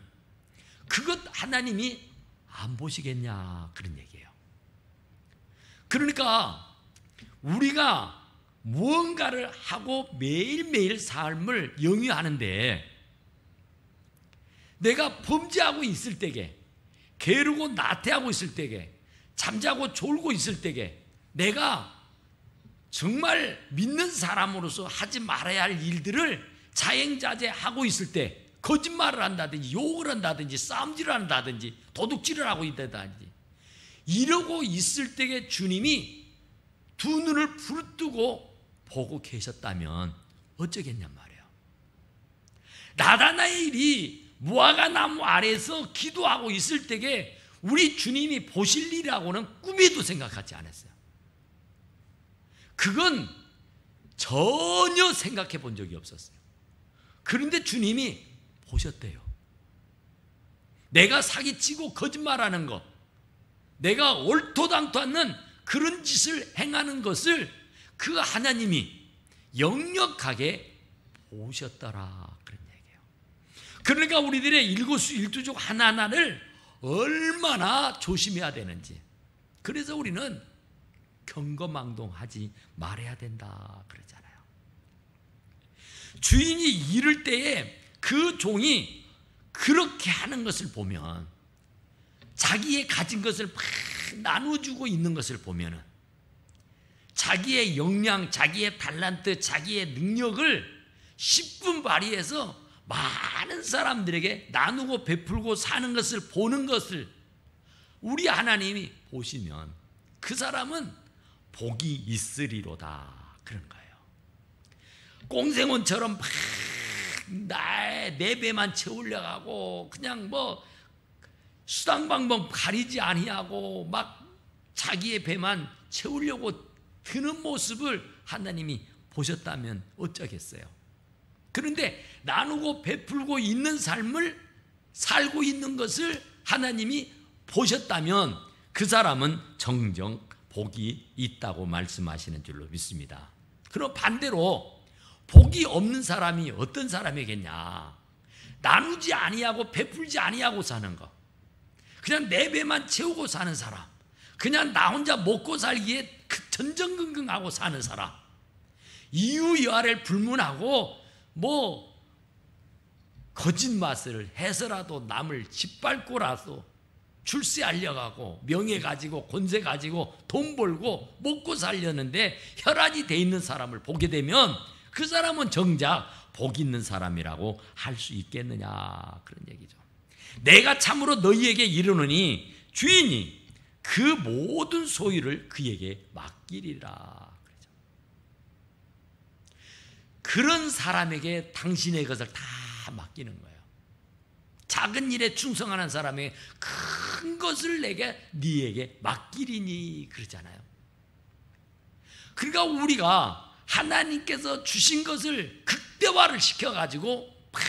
C: 그것 하나님이 안 보시겠냐, 그런 얘기예요. 그러니까 우리가 무언가를 하고 매일매일 삶을 영위하는데 내가 범죄하고 있을 때에 게으르고 나태하고 있을 때에 잠자고 졸고 있을 때에 내가 정말 믿는 사람으로서 하지 말아야 할 일들을 자행자제하고 있을 때 거짓말을 한다든지 욕을 한다든지 싸움질을 한다든지 도둑질을 하고 있다든지 이러고 있을 때에 주님이 두 눈을 부릅뜨고 보고 계셨다면 어쩌겠냔 말이에요. 나다나엘이 무화과 나무 아래에서 기도하고 있을 때에 우리 주님이 보실 일이라고는 꿈에도 생각하지 않았어요. 그건 전혀 생각해 본 적이 없었어요. 그런데 주님이 보셨대요. 내가 사기치고 거짓말하는 것, 내가 옳도당도 않는 그런 짓을 행하는 것을 그 하나님이 역력하게 보셨더라, 그런 얘기예요. 그러니까 우리들의 일거수일투족 하나하나를 얼마나 조심해야 되는지. 그래서 우리는 경거망동하지 말아야 된다 그러잖아요. 주인이 이를 때에 그 종이 그렇게 하는 것을 보면, 자기의 가진 것을 막 나눠주고 있는 것을 보면은, 자기의 역량, 자기의 달란트, 자기의 능력을 10분 발휘해서 많은 사람들에게 나누고 베풀고 사는 것을 보는 것을 우리 하나님이 보시면 그 사람은 복이 있으리로다 그런 거예요. 꽁생원처럼 막 내 배만 채우려고 하고 그냥 뭐 수당방법 가리지 아니하고 막 자기의 배만 채우려고 드는 모습을 하나님이 보셨다면 어쩌겠어요. 그런데 나누고 베풀고 있는 삶을 살고 있는 것을 하나님이 보셨다면 그 사람은 정정 복이 있다고 말씀하시는 줄로 믿습니다. 그럼 반대로 복이 없는 사람이 어떤 사람이겠냐? 나누지 아니하고 베풀지 아니하고 사는 거, 그냥 내 배만 채우고 사는 사람, 그냥 나 혼자 먹고 살기에 전전긍긍하고 사는 사람, 이유 여하를 불문하고 뭐 거짓말을 해서라도 남을 짓밟고라도 출세 하려고 명예 가지고 권세 가지고 돈 벌고 먹고 살려는데 혈안이 돼 있는 사람을 보게 되면 그 사람은 정작 복 있는 사람이라고 할 수 있겠느냐 그런 얘기죠. 내가 참으로 너희에게 이르노니 주인이 그 모든 소유를 그에게 맡기리라. 그런 사람에게 당신의 것을 다 맡기는 거예요. 작은 일에 충성하는 사람에게 큰 것을 네게 맡기리니 그러잖아요. 그러니까 우리가 하나님께서 주신 것을 극대화를 시켜가지고 막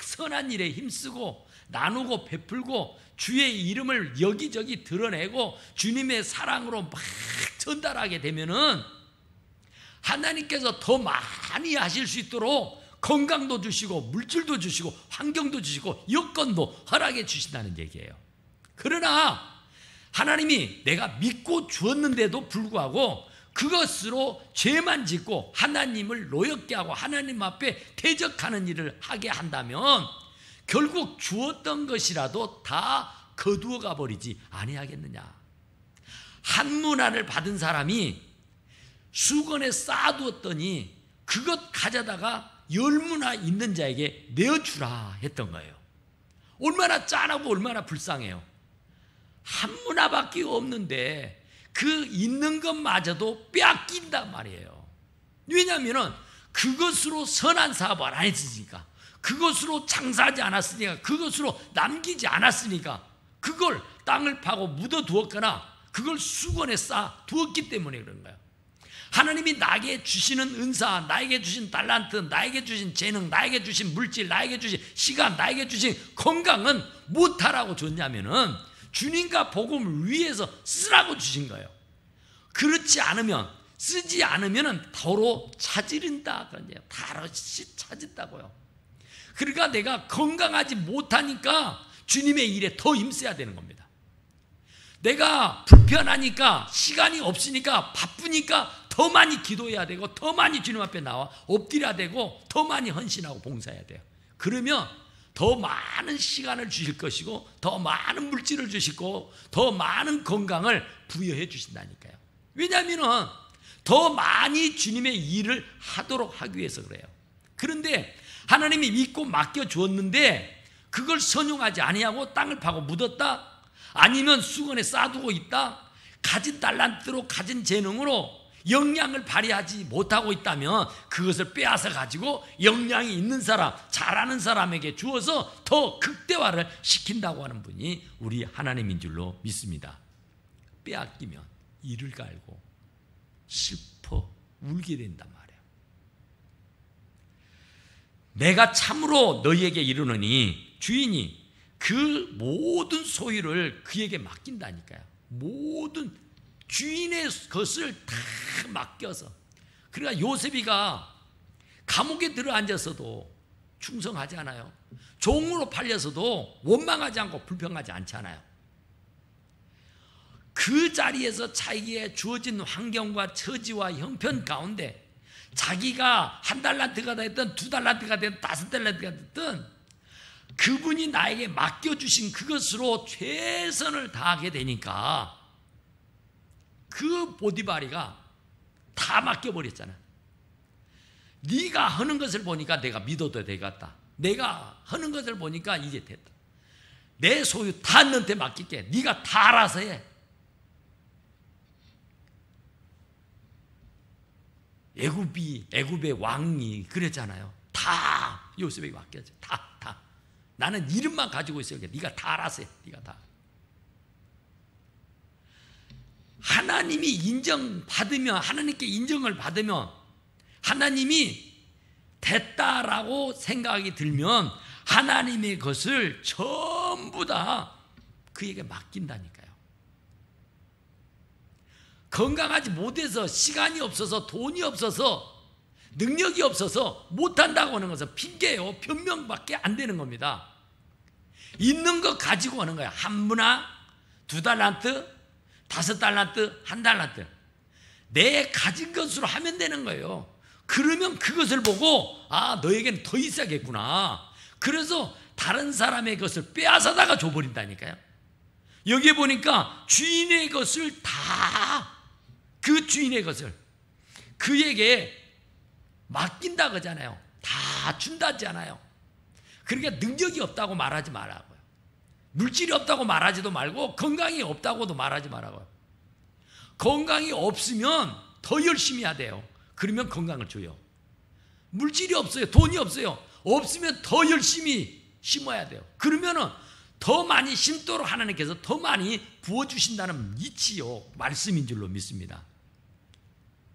C: 선한 일에 힘쓰고 나누고 베풀고 주의 이름을 여기저기 드러내고 주님의 사랑으로 막 전달하게 되면은 하나님께서 더 많이 하실 수 있도록 건강도 주시고 물질도 주시고 환경도 주시고 여건도 허락해 주신다는 얘기예요. 그러나 하나님이 내가 믿고 주었는데도 불구하고 그것으로 죄만 짓고 하나님을 노엽게 하고 하나님 앞에 대적하는 일을 하게 한다면 결국 주었던 것이라도 다 거두어 가버리지 아니하겠느냐. 한 문화를 받은 사람이 수건에 쌓아두었더니 그것 가져다가 10문화 있는 자에게 내어주라 했던 거예요. 얼마나 짠하고 얼마나 불쌍해요. 한 문화밖에 없는데 그 있는 것마저도 빼앗긴단 말이에요. 왜냐하면 그것으로 선한 사업을 안 했으니까, 그것으로 장사하지 않았으니까, 그것으로 남기지 않았으니까, 그걸 땅을 파고 묻어두었거나 그걸 수건에 쌓아 두었기 때문에 그런 거예요. 하나님이 나에게 주시는 은사, 나에게 주신 달란트, 나에게 주신 재능, 나에게 주신 물질, 나에게 주신 시간, 나에게 주신 건강은 무엇하라고 줬냐면은 주님과 복음을 위해서 쓰라고 주신 거예요. 그렇지 않으면, 쓰지 않으면 더러 차지른다. 다시 차진다고요. 그러니까 내가 건강하지 못하니까 주님의 일에 더 힘써야 되는 겁니다. 내가 불편하니까, 시간이 없으니까, 바쁘니까 더 많이 기도해야 되고, 더 많이 주님 앞에 나와 엎드려야 되고, 더 많이 헌신하고 봉사해야 돼요. 그러면 더 많은 시간을 주실 것이고, 더 많은 물질을 주시고, 더 많은 건강을 부여해 주신다니까요. 왜냐하면 더 많이 주님의 일을 하도록 하기 위해서 그래요. 그런데 하나님이 믿고 맡겨주었는데 그걸 선용하지 아니하고 땅을 파고 묻었다, 아니면 수건에 쌓아두고 있다, 가진 달란트로 가진 재능으로 역량을 발휘하지 못하고 있다면 그것을 빼앗아 가지고 역량이 있는 사람, 잘하는 사람에게 주어서 더 극대화를 시킨다고 하는 분이 우리 하나님인 줄로 믿습니다. 빼앗기면 이를 갈고 슬퍼 울게 된단 말이에요. 내가 참으로 너희에게 이르노니 주인이 그 모든 소유를 그에게 맡긴다니까요. 모든 주인의 것을 다 맡겨서. 그러니까 요셉이가 감옥에 들어앉았어도 충성하지 않아요. 종으로 팔려서도 원망하지 않고 불평하지 않잖아요. 그 자리에서 자기의 주어진 환경과 처지와 형편 가운데 자기가 1달란트가 됐든 2달란트가 됐든 5달란트가 됐든 그분이 나에게 맡겨주신 그것으로 최선을 다하게 되니까 그 보디바리가 다 맡겨버렸잖아. 네가 하는 것을 보니까 내가 믿어도 되겠다. 내가 하는 것을 보니까 이제 됐다. 내 소유 다 너한테 맡길게. 네가 다 알아서 해. 애굽의 왕이 그랬잖아요. 다 요셉에게 맡겨져. 다. 나는 이름만 가지고 있어요. 네가 다 알아서 해. 네가 다. 하나님이 인정받으면, 하나님께 인정을 받으면, 하나님이 됐다라고 생각이 들면 하나님의 것을 전부 다 그에게 맡긴다니까요. 건강하지 못해서, 시간이 없어서, 돈이 없어서, 능력이 없어서 못한다고 하는 것은 핑계요, 변명밖에 안 되는 겁니다. 있는 것 가지고 하는 거야. 한 문화, 2달란트, 5달란트, 1달란트. 내 가진 것으로 하면 되는 거예요. 그러면 그것을 보고 너에게는 더 있어야겠구나. 그래서 다른 사람의 것을 빼앗아다가 줘버린다니까요. 여기에 보니까 주인의 것을 다, 그 주인의 것을 그에게 맡긴다 그러잖아요. 다 준다잖아요. 그러니까 능력이 없다고 말하지 말라고요. 물질이 없다고 말하지도 말고 건강이 없다고도 말하지 말라고요. 건강이 없으면 더 열심히 해야 돼요. 그러면 건강을 줘요. 물질이 없어요. 돈이 없어요. 없으면 더 열심히 심어야 돼요. 그러면은 더 많이 심도록 하나님께서 더 많이 부어주신다는 이치요, 말씀인 줄로 믿습니다.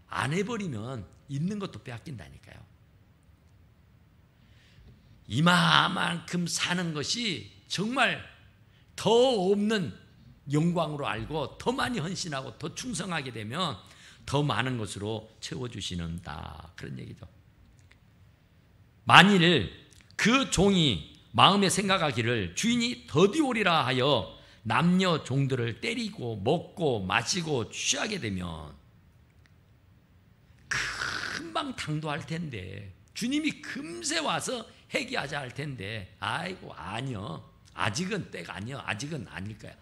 C: 안 해버리면 있는 것도 빼앗긴다니까요. 이만큼 사는 것이 정말 더 없는 영광으로 알고 더 많이 헌신하고 더 충성하게 되면 더 많은 것으로 채워주시는다, 그런 얘기죠. 만일 그 종이 마음에 생각하기를 주인이 더디오리라 하여 남녀 종들을 때리고 먹고 마시고 취하게 되면 금방 당도할 텐데, 주님이 금세 와서 회개하자 할 텐데, 아이고 아니요, 아직은 때가 아니요, 아직은 아닐 거야.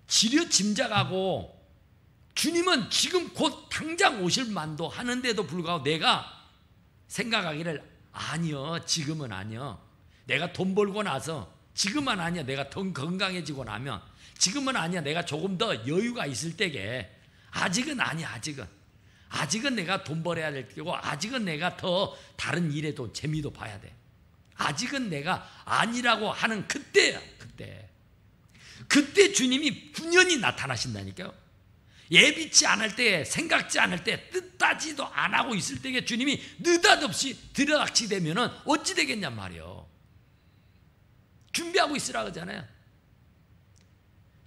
C: 지려 짐작하고 주님은 지금 곧 당장 오실 만도 하는데도 불구하고 내가 생각하기를 아니요, 지금은 아니요, 내가 돈 벌고 나서, 지금은 아니야, 내가 더 건강해지고 나면, 지금은 아니야, 내가 조금 더 여유가 있을 때게, 아직은 아니야, 아직은 내가 돈 벌어야 될 때고, 아직은 내가 더 다른 일에도 재미도 봐야 돼. 아직은 내가 아니라고 하는 그때야, 그때 주님이 분연히 나타나신다니까요. 예비치 않을 때, 생각지 않을 때, 뜻하지도 안 하고 있을 때에 주님이 느닷없이 들여닥치게 되면은 어찌 되겠냔 말이에요. 준비하고 있으라 그러잖아요.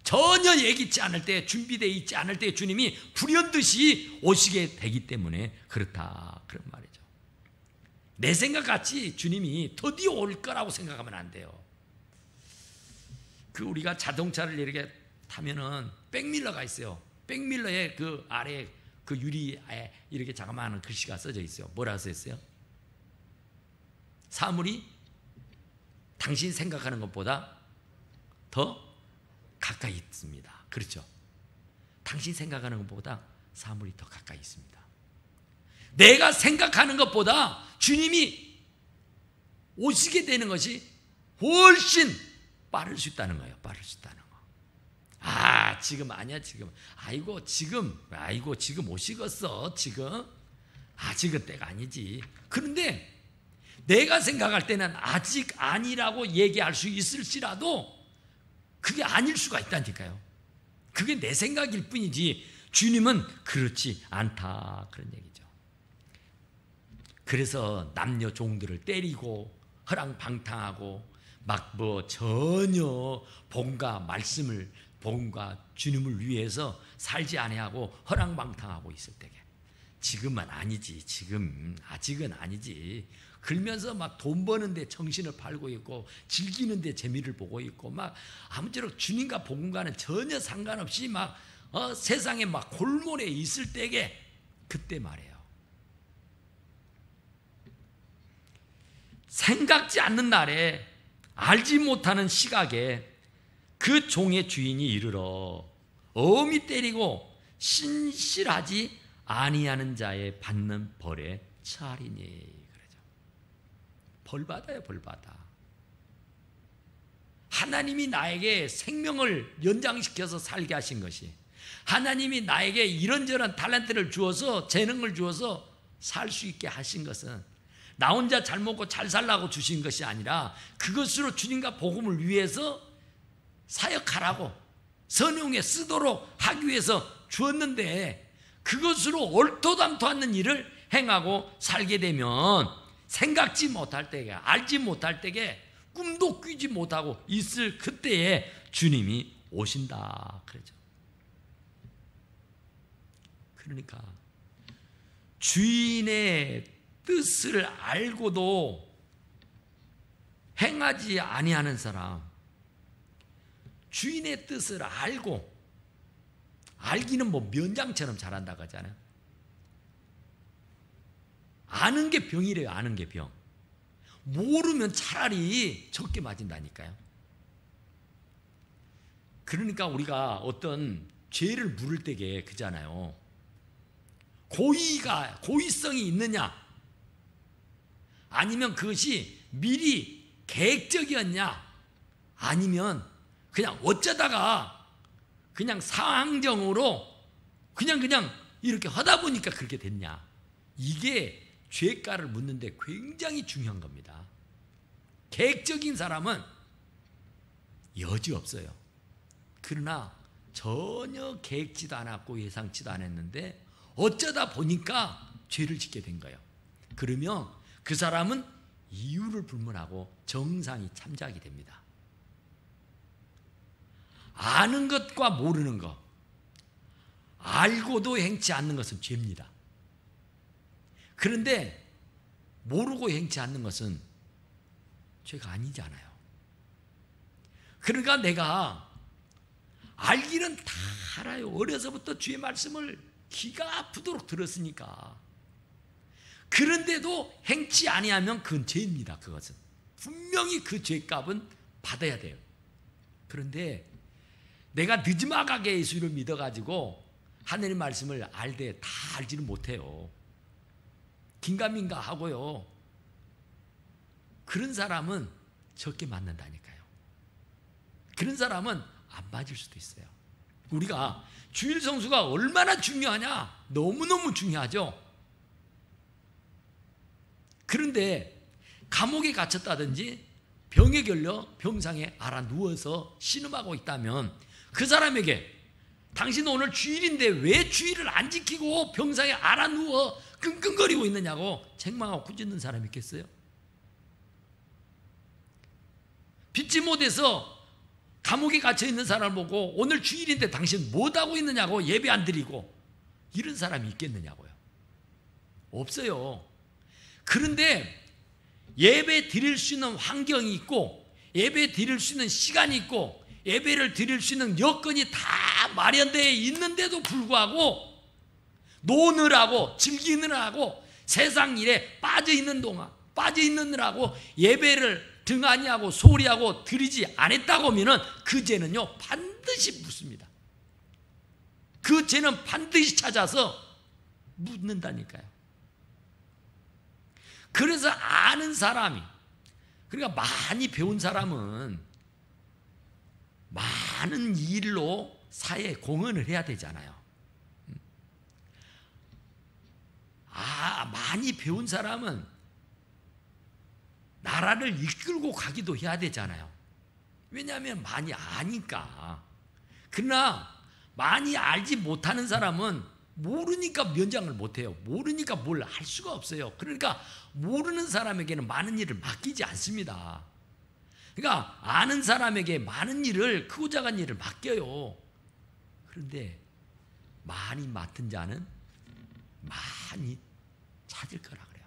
C: 전혀 예기치 않을 때, 준비되어 있지 않을 때 주님이 불현듯이 오시게 되기 때문에 그렇다, 그런 말이죠. 내 생각같이 주님이 더디 올 거라고 생각하면 안 돼요. 그 우리가 자동차를 이렇게 타면은 백밀러가 있어요. 백밀러의 그 아래 그 유리에 이렇게 자그마한 글씨가 써져 있어요. 뭐라고 써 있어요? 사물이 당신 생각하는 것보다 더 가까이 있습니다. 그렇죠? 당신 생각하는 것보다 사물이 더 가까이 있습니다. 내가 생각하는 것보다 주님이 오시게 되는 것이 훨씬 빠를 수 있다는 거예요. 빠를 수 있다는 거. 지금 아니야, 지금. 아이고 지금 오시겠어, 지금. 아직은 때가 아니지. 그런데 내가 생각할 때는 아직 아니라고 얘기할 수 있을지라도 그게 아닐 수가 있다니까요. 그게 내 생각일 뿐이지 주님은 그렇지 않다, 그런 얘기죠. 그래서 남녀 종들을 때리고 허랑방탕하고 막 전혀 본과 말씀을, 본과 주님을 위해서 살지 아니하고 허랑방탕하고 있을 때게, 지금은 아니지, 지금 아직은 아니지, 그러면서 막 돈 버는데 정신을 팔고 있고 즐기는데 재미를 보고 있고 막 아무쪼록 주님과 복음과는 전혀 상관없이 막 세상에 막 골몰에 있을 때에 그때 말이에요. 생각지 않는 날에 알지 못하는 시각에 그 종의 주인이 이르러 엄히 때리고 신실하지 아니하는 자의 받는 벌에 처하리니. 그러죠. 벌 받아요, 벌 받아. 하나님이 나에게 생명을 연장시켜서 살게 하신 것이, 하나님이 나에게 이런저런 탤런트를 주어서 재능을 주어서 살 수 있게 하신 것은 나 혼자 잘 먹고 잘 살라고 주신 것이 아니라 그것으로 주님과 복음을 위해서 사역하라고 선용에 쓰도록 하기 위해서 주었는데, 그것으로 옳도당토 않는 일을 행하고 살게 되면 생각지 못할 때에, 알지 못할 때에, 꿈도 꾸지 못하고 있을 그때에 주님이 오신다 그러죠. 그러니까 주인의 뜻을 알고도 행하지 아니하는 사람, 주인의 뜻을 알기는 뭐 면장처럼 잘한다고 하잖아요. 아는 게 병이래요. 아는 게 병. 모르면 차라리 적게 맞은다니까요. 그러니까 우리가 어떤 죄를 물을 때게 그잖아요. 고의성이 있느냐, 아니면 그것이 미리 계획적이었냐, 아니면 그냥 어쩌다가 그냥 상황적으로 그냥 이렇게 하다 보니까 그렇게 됐냐. 이게 죄가를 묻는데 굉장히 중요한 겁니다. 계획적인 사람은 여지 없어요. 그러나 전혀 계획지도 않았고 예상치도 않았는데 어쩌다 보니까 죄를 짓게 된 거예요. 그러면 그 사람은 이유를 불문하고 정상이 참작이 됩니다. 아는 것과 모르는 것, 알고도 행치 않는 것은 죄입니다. 그런데 모르고 행치 않는 것은 죄가 아니잖아요. 그러니까 내가 알기는 다 알아요. 어려서부터 주의 말씀을 귀가 아프도록 들었으니까. 그런데도 행치 아니하면 그건 죄입니다. 그것은 분명히 그 죄값은 받아야 돼요. 그런데 내가 늦지막하게 예수를 믿어가지고 하나님 말씀을 알되 다 알지는 못해요. 긴가민가 하고요. 그런 사람은 적게 맞는다니까요. 그런 사람은 안 맞을 수도 있어요. 우리가 주일 성수가 얼마나 중요하냐? 너무너무 중요하죠. 그런데 감옥에 갇혔다든지 병에 걸려 병상에 알아 누워서 신음하고 있다면 그 사람에게 당신 오늘 주일인데 왜 주일을 안 지키고 병상에 알아 누워 끙끙거리고 있느냐고 책망하고 꾸짖는 사람이 있겠어요? 믿지 못해서 감옥에 갇혀있는 사람을 보고 오늘 주일인데 당신 못하고 있느냐고 예배 안 드리고 이런 사람이 있겠느냐고요. 없어요. 그런데 예배 드릴 수 있는 환경이 있고 예배 드릴 수 있는 시간이 있고 예배를 드릴 수 있는 여건이 다 마련되어 있는데도 불구하고 노느라고 즐기느라고 세상 일에 빠져있느라고 예배를 등한히하고 소리하고 드리지 않았다고 하면 그 죄는요 반드시 묻습니다. 그 죄는 반드시 찾아서 묻는다니까요. 그래서 아는 사람이, 그러니까 많이 배운 사람은 많은 일로 사회에 공헌을 해야 되잖아요. 많이 배운 사람은 나라를 이끌고 가기도 해야 되잖아요. 왜냐하면 많이 아니까. 그러나 많이 알지 못하는 사람은 모르니까 면장을 못해요. 모르니까 뭘 할 수가 없어요. 그러니까 모르는 사람에게는 많은 일을 맡기지 않습니다. 그러니까 아는 사람에게 많은 일을, 크고 작은 일을 맡겨요. 그런데 많이 맡은 자는 많이 찾을 거라 그래요.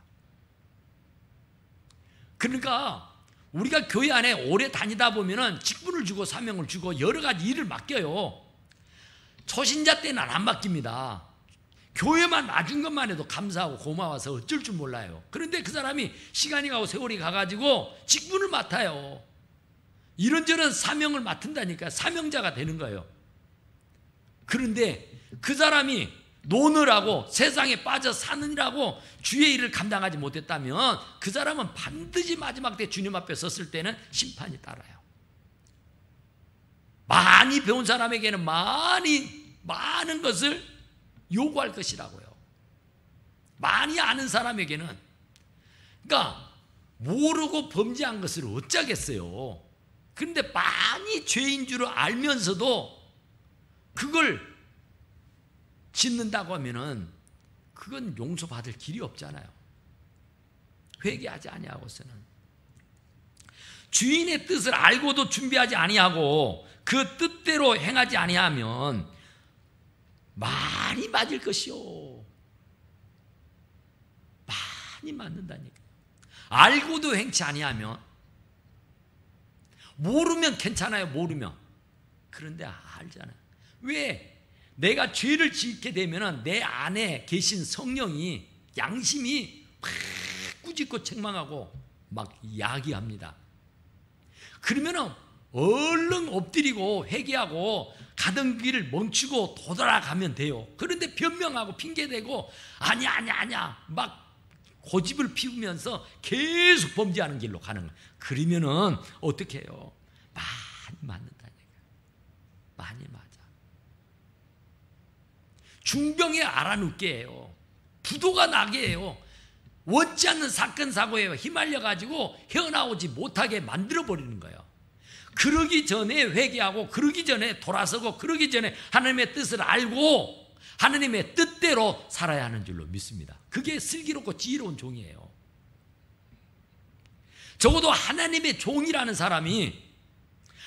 C: 그러니까 우리가 교회 안에 오래 다니다 보면은 직분을 주고 사명을 주고 여러 가지 일을 맡겨요. 초신자 때는 안 맡깁니다. 교회만 놔준 것만 해도 감사하고 고마워서 어쩔 줄 몰라요. 그런데 그 사람이 시간이 가고 세월이 가가지고 직분을 맡아요. 이런저런 사명을 맡은다니까 사명자가 되는 거예요. 그런데 그 사람이 노느라고 세상에 빠져 사느라고 주의 일을 감당하지 못했다면 그 사람은 반드시 마지막 때 주님 앞에 섰을 때는 심판이 따라요. 많이 배운 사람에게는 많은 것을 요구할 것이라고요. 많이 아는 사람에게는, 그러니까 모르고 범죄한 것을 어쩌겠어요. 그런데 많이 죄인 줄 알면서도 그걸 짓는다고 하면은 그건 용서받을 길이 없잖아요. 회개하지 아니하고서는. 주인의 뜻을 알고도 준비하지 아니하고 그 뜻대로 행하지 아니하면 많이 맞을 것이요. 많이 맞는다니까. 알고도 행치 아니하면, 모르면 괜찮아요. 모르면. 그런데 알잖아요. 왜? 내가 죄를 짓게 되면 내 안에 계신 성령이, 양심이 막 꾸짖고 책망하고 막 야기합니다. 그러면 얼른 엎드리고 회개하고 가던 길을 멈추고 돌아가면 돼요. 그런데 변명하고 핑계대고 아니야 막 고집을 피우면서 계속 범죄하는 길로 가는 거예요. 그러면은 어떻게 해요? 많이 맞는다니까. 많이 맞아. 중병에 알아눕게 해요. 부도가 나게 해요. 원치 않는 사건 사고에 휘말려가지고 헤어나오지 못하게 만들어버리는 거예요. 그러기 전에 회개하고, 그러기 전에 돌아서고, 그러기 전에 하나님의 뜻을 알고 하나님의 뜻대로 살아야 하는 줄로 믿습니다. 그게 슬기롭고 지혜로운 종이에요. 적어도 하나님의 종이라는 사람이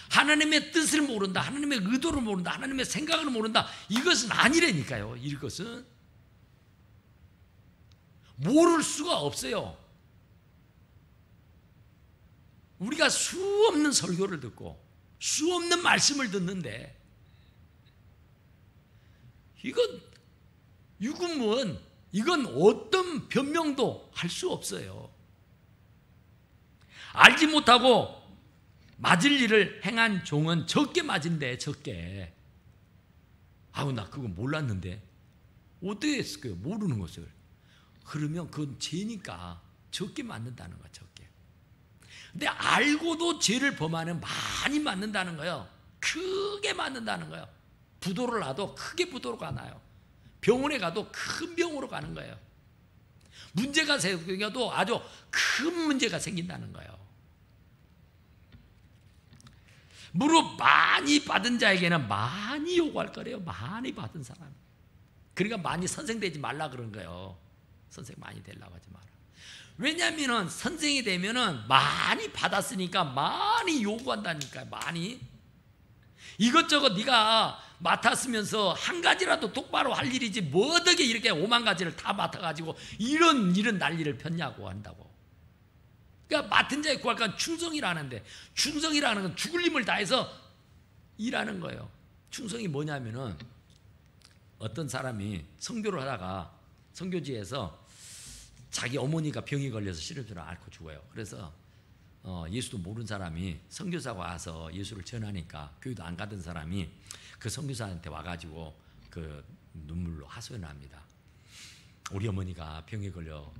C: 하나님의 뜻을 모른다, 하나님의 의도를 모른다, 하나님의 생각을 모른다, 이것은 아니라니까요. 이것은 모를 수가 없어요. 우리가 수없는 설교를 듣고 수없는 말씀을 듣는데 이건 유구무원, 이건 어떤 변명도 할 수 없어요. 알지 못하고 맞을 일을 행한 종은 적게 맞은데, 적게. 아우, 나 그거 몰랐는데 어떻게 했을까요? 모르는 것을. 그러면 그건 죄니까 적게 맞는다는 거야. 적게. 근데 알고도 죄를 범하면 많이 맞는다는 거예요. 크게 맞는다는 거예요. 부도를 놔도 크게 부도로 가나요. 병원에 가도 큰 병으로 가는 거예요. 문제가 생겨도 아주 큰 문제가 생긴다는 거예요. 무릇 많이 받은 자에게는 많이 요구할 거래요. 많이 받은 사람. 그러니까 많이 선생 되지 말라 그런 거예요. 선생 많이 되려고 하지 마라. 왜냐하면 선생이 되면은 많이 받았으니까 많이 요구한다니까요. 많이. 이것저것 네가 맡았으면서 한 가지라도 똑바로 할 일이지 뭐 어떻게 이렇게 5만 가지를 다 맡아가지고 이런 난리를 폈냐고 한다고. 그러니까 맡은 자에 구할 건 충성이라는데, 충성이라는 건 죽을 힘을 다해서 일하는 거예요. 충성이 뭐냐면은 어떤 사람이 선교를 하다가 선교지에서 자기 어머니가 병이 걸려서 시름시름 앓고 죽어요. 그래서 예수도 모르는 사람이 선교사가 와서 예수를 전하니까 교회도 안 가던 사람이 그 선교사한테 와가지고 그 눈물로 하소연을 합니다. 우리 어머니가 병에 걸려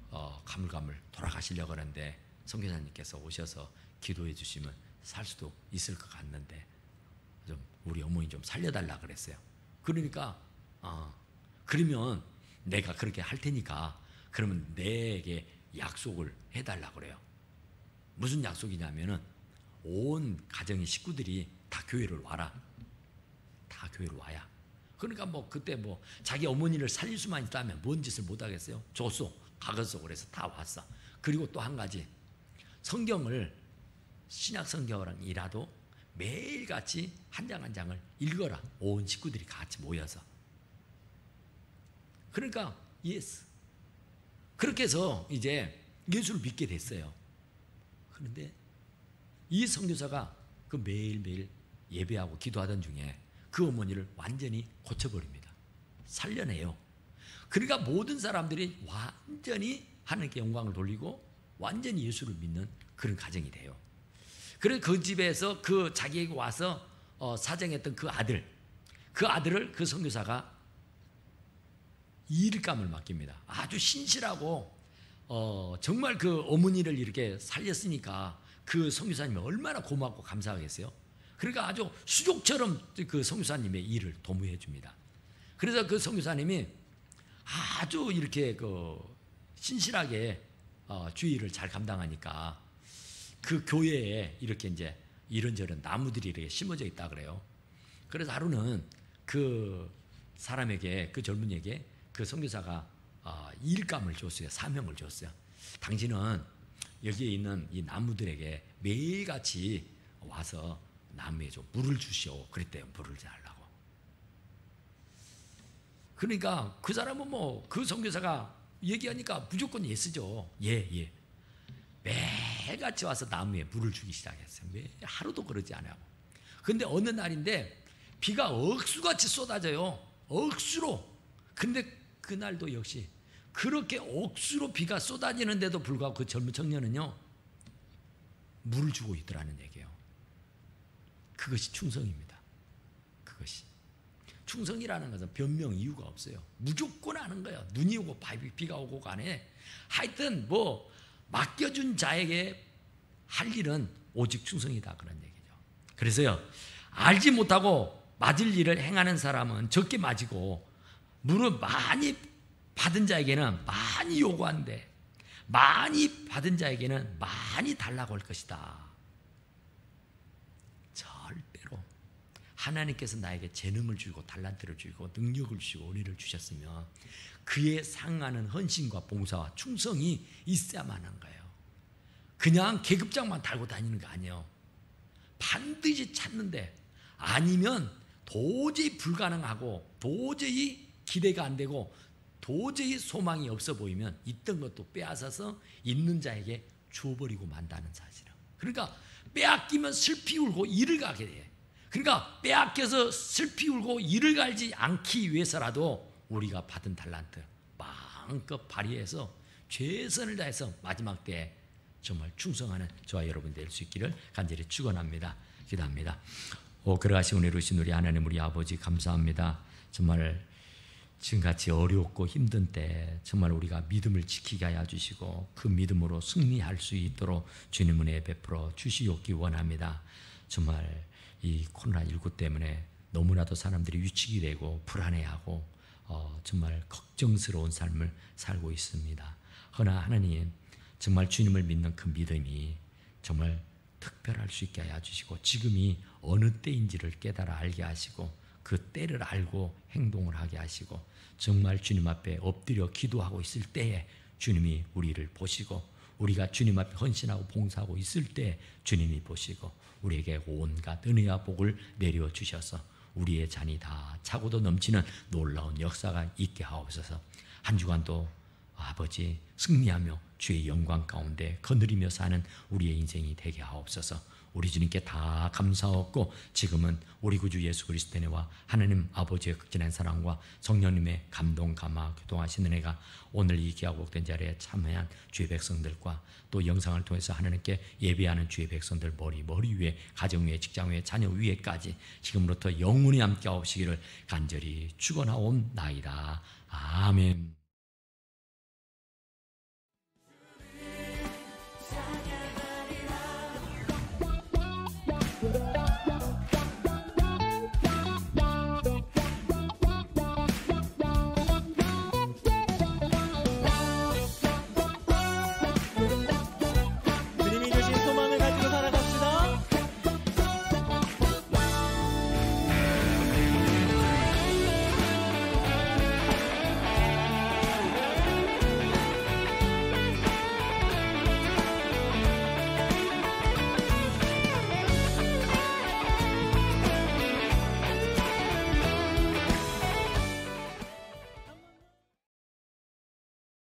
C: 가물가물 돌아가시려고 하는데 선교사님께서 오셔서 기도해 주시면 살 수도 있을 것 같는데 좀 우리 어머니 좀 살려달라 그랬어요. 그러니까 그러면 내가 그렇게 할 테니까 그러면 내게 약속을 해달라 그래요. 무슨 약속이냐면은 온 가정의 식구들이 다 교회를 와라. 다 교회를 와야. 그러니까 뭐 그때 뭐 자기 어머니를 살릴 수만 있다면 뭔 짓을 못 하겠어요? 줬어. 가겠어. 그래서 다 왔어. 그리고 또 한 가지, 성경을 신약 성경이라도 매일같이 한 장 한 장을 읽어라. 온 식구들이 같이 모여서. 그러니까 예스. 그렇게 해서 이제 예수를 믿게 됐어요. 그런데 이 선교사가 그 매일매일 예배하고 기도하던 중에 그 어머니를 완전히 고쳐버립니다. 살려내요. 그러니까 모든 사람들이 완전히 하나님께 영광을 돌리고 완전히 예수를 믿는 그런 가정이 돼요. 그래서 그 집에서 그 자기에게 와서 사정했던 그 아들을 그 선교사가 일감을 맡깁니다. 아주 신실하고 정말 그 어머니를 이렇게 살렸으니까 그 선교사님이 얼마나 고맙고 감사하겠어요. 그러니까 아주 수족처럼 그 선교사님의 일을 도모해 줍니다. 그래서 그 선교사님이 아주 이렇게 그 신실하게 주의 일을 잘 감당하니까 그 교회에 이렇게 이제 이런저런 나무들이 이렇게 심어져 있다 그래요. 그래서 하루는 그 사람에게, 그 젊은이에게 그 선교사가 일감을 줬어요. 사명을 줬어요. 당신은 여기에 있는 이 나무들에게 매일같이 와서 나무에 좀 물을 주시오. 그랬대요. 물을 달라고. 그러니까 그 사람은 뭐 그 선교사가 얘기하니까 무조건 예스죠. 예. 매일같이 와서 나무에 물을 주기 시작했어요. 왜 하루도 그러지 않아요. 근데 어느 날인데 비가 억수같이 쏟아져요. 억수로. 근데 그날도 역시 그렇게 억수로 비가 쏟아지는데도 불구하고 그 젊은 청년은요, 물을 주고 있더라는 얘기예요. 그것이 충성입니다. 그것이. 충성이라는 것은 변명 이유가 없어요. 무조건 하는 거예요. 눈이 오고 비가 오고 간에 하여튼 뭐 맡겨준 자에게 할 일은 오직 충성이다, 그런 얘기죠. 그래서요, 알지 못하고 맞을 일을 행하는 사람은 적게 맞이고, 물을 많이 받은 자에게는 많이 요구한데 많이 받은 자에게는 많이 달라고 할 것이다. 절대로 하나님께서 나에게 재능을 주고 달란트를 주고 능력을 주시고 은혜를 주셨으면 그에 상하는 헌신과 봉사와 충성이 있어야만 하는 거예요. 그냥 계급장만 달고 다니는 거 아니에요. 반드시 찾는데, 아니면 도저히 불가능하고 도저히 기대가 안 되고 도저히 소망이 없어 보이면 있던 것도 빼앗아서 있는 자에게 주어버리고 만다는 사실은. 그러니까 빼앗기면 슬피 울고 이를 가게 돼. 그러니까 빼앗겨서 슬피 울고 이를 갈지 않기 위해서라도 우리가 받은 달란트 마음껏 발휘해서 최선을 다해서 마지막 때에 정말 충성하는 저와 여러분 될 수 있기를 간절히 축원합니다. 기도합니다. 그러하시 은혜로우신 우리 하나님, 우리 아버지 감사합니다. 정말 지금같이 어렵고 힘든 때 정말 우리가 믿음을 지키게 하여 주시고 그 믿음으로 승리할 수 있도록 주님 은혜 베풀어 주시옵기 원합니다. 정말 이 코로나19 때문에 너무나도 사람들이 위축이 되고 불안해하고 정말 걱정스러운 삶을 살고 있습니다. 그러나 하나님, 정말 주님을 믿는 그 믿음이 정말 특별할 수 있게 하여 주시고 지금이 어느 때인지를 깨달아 알게 하시고 그 때를 알고 행동을 하게 하시고 정말 주님 앞에 엎드려 기도하고 있을 때에 주님이 우리를 보시고 우리가 주님 앞에 헌신하고 봉사하고 있을 때 주님이 보시고 우리에게 온갖 은혜와 복을 내려주셔서 우리의 잔이 다 차고도 넘치는 놀라운 역사가 있게 하옵소서. 한 주간도 아버지 승리하며 주의 영광 가운데 거느리며 사는 우리의 인생이 되게 하옵소서. 우리 주님께 다 감사하고 지금은 우리 구주 예수 그리스도의 은혜와 하나님 아버지의 극진한 사랑과 성령님의 감동 감화 교통하신 은혜가 오늘 이 기하곡된 자리에 참여한 주의 백성들과 또 영상을 통해서 하나님께 예배하는 주의 백성들 머리 위에 가정 위에 직장 위에 자녀 위에까지 지금부터 영원히 함께 하옵시기를 간절히 축원하옵나이다. 아멘.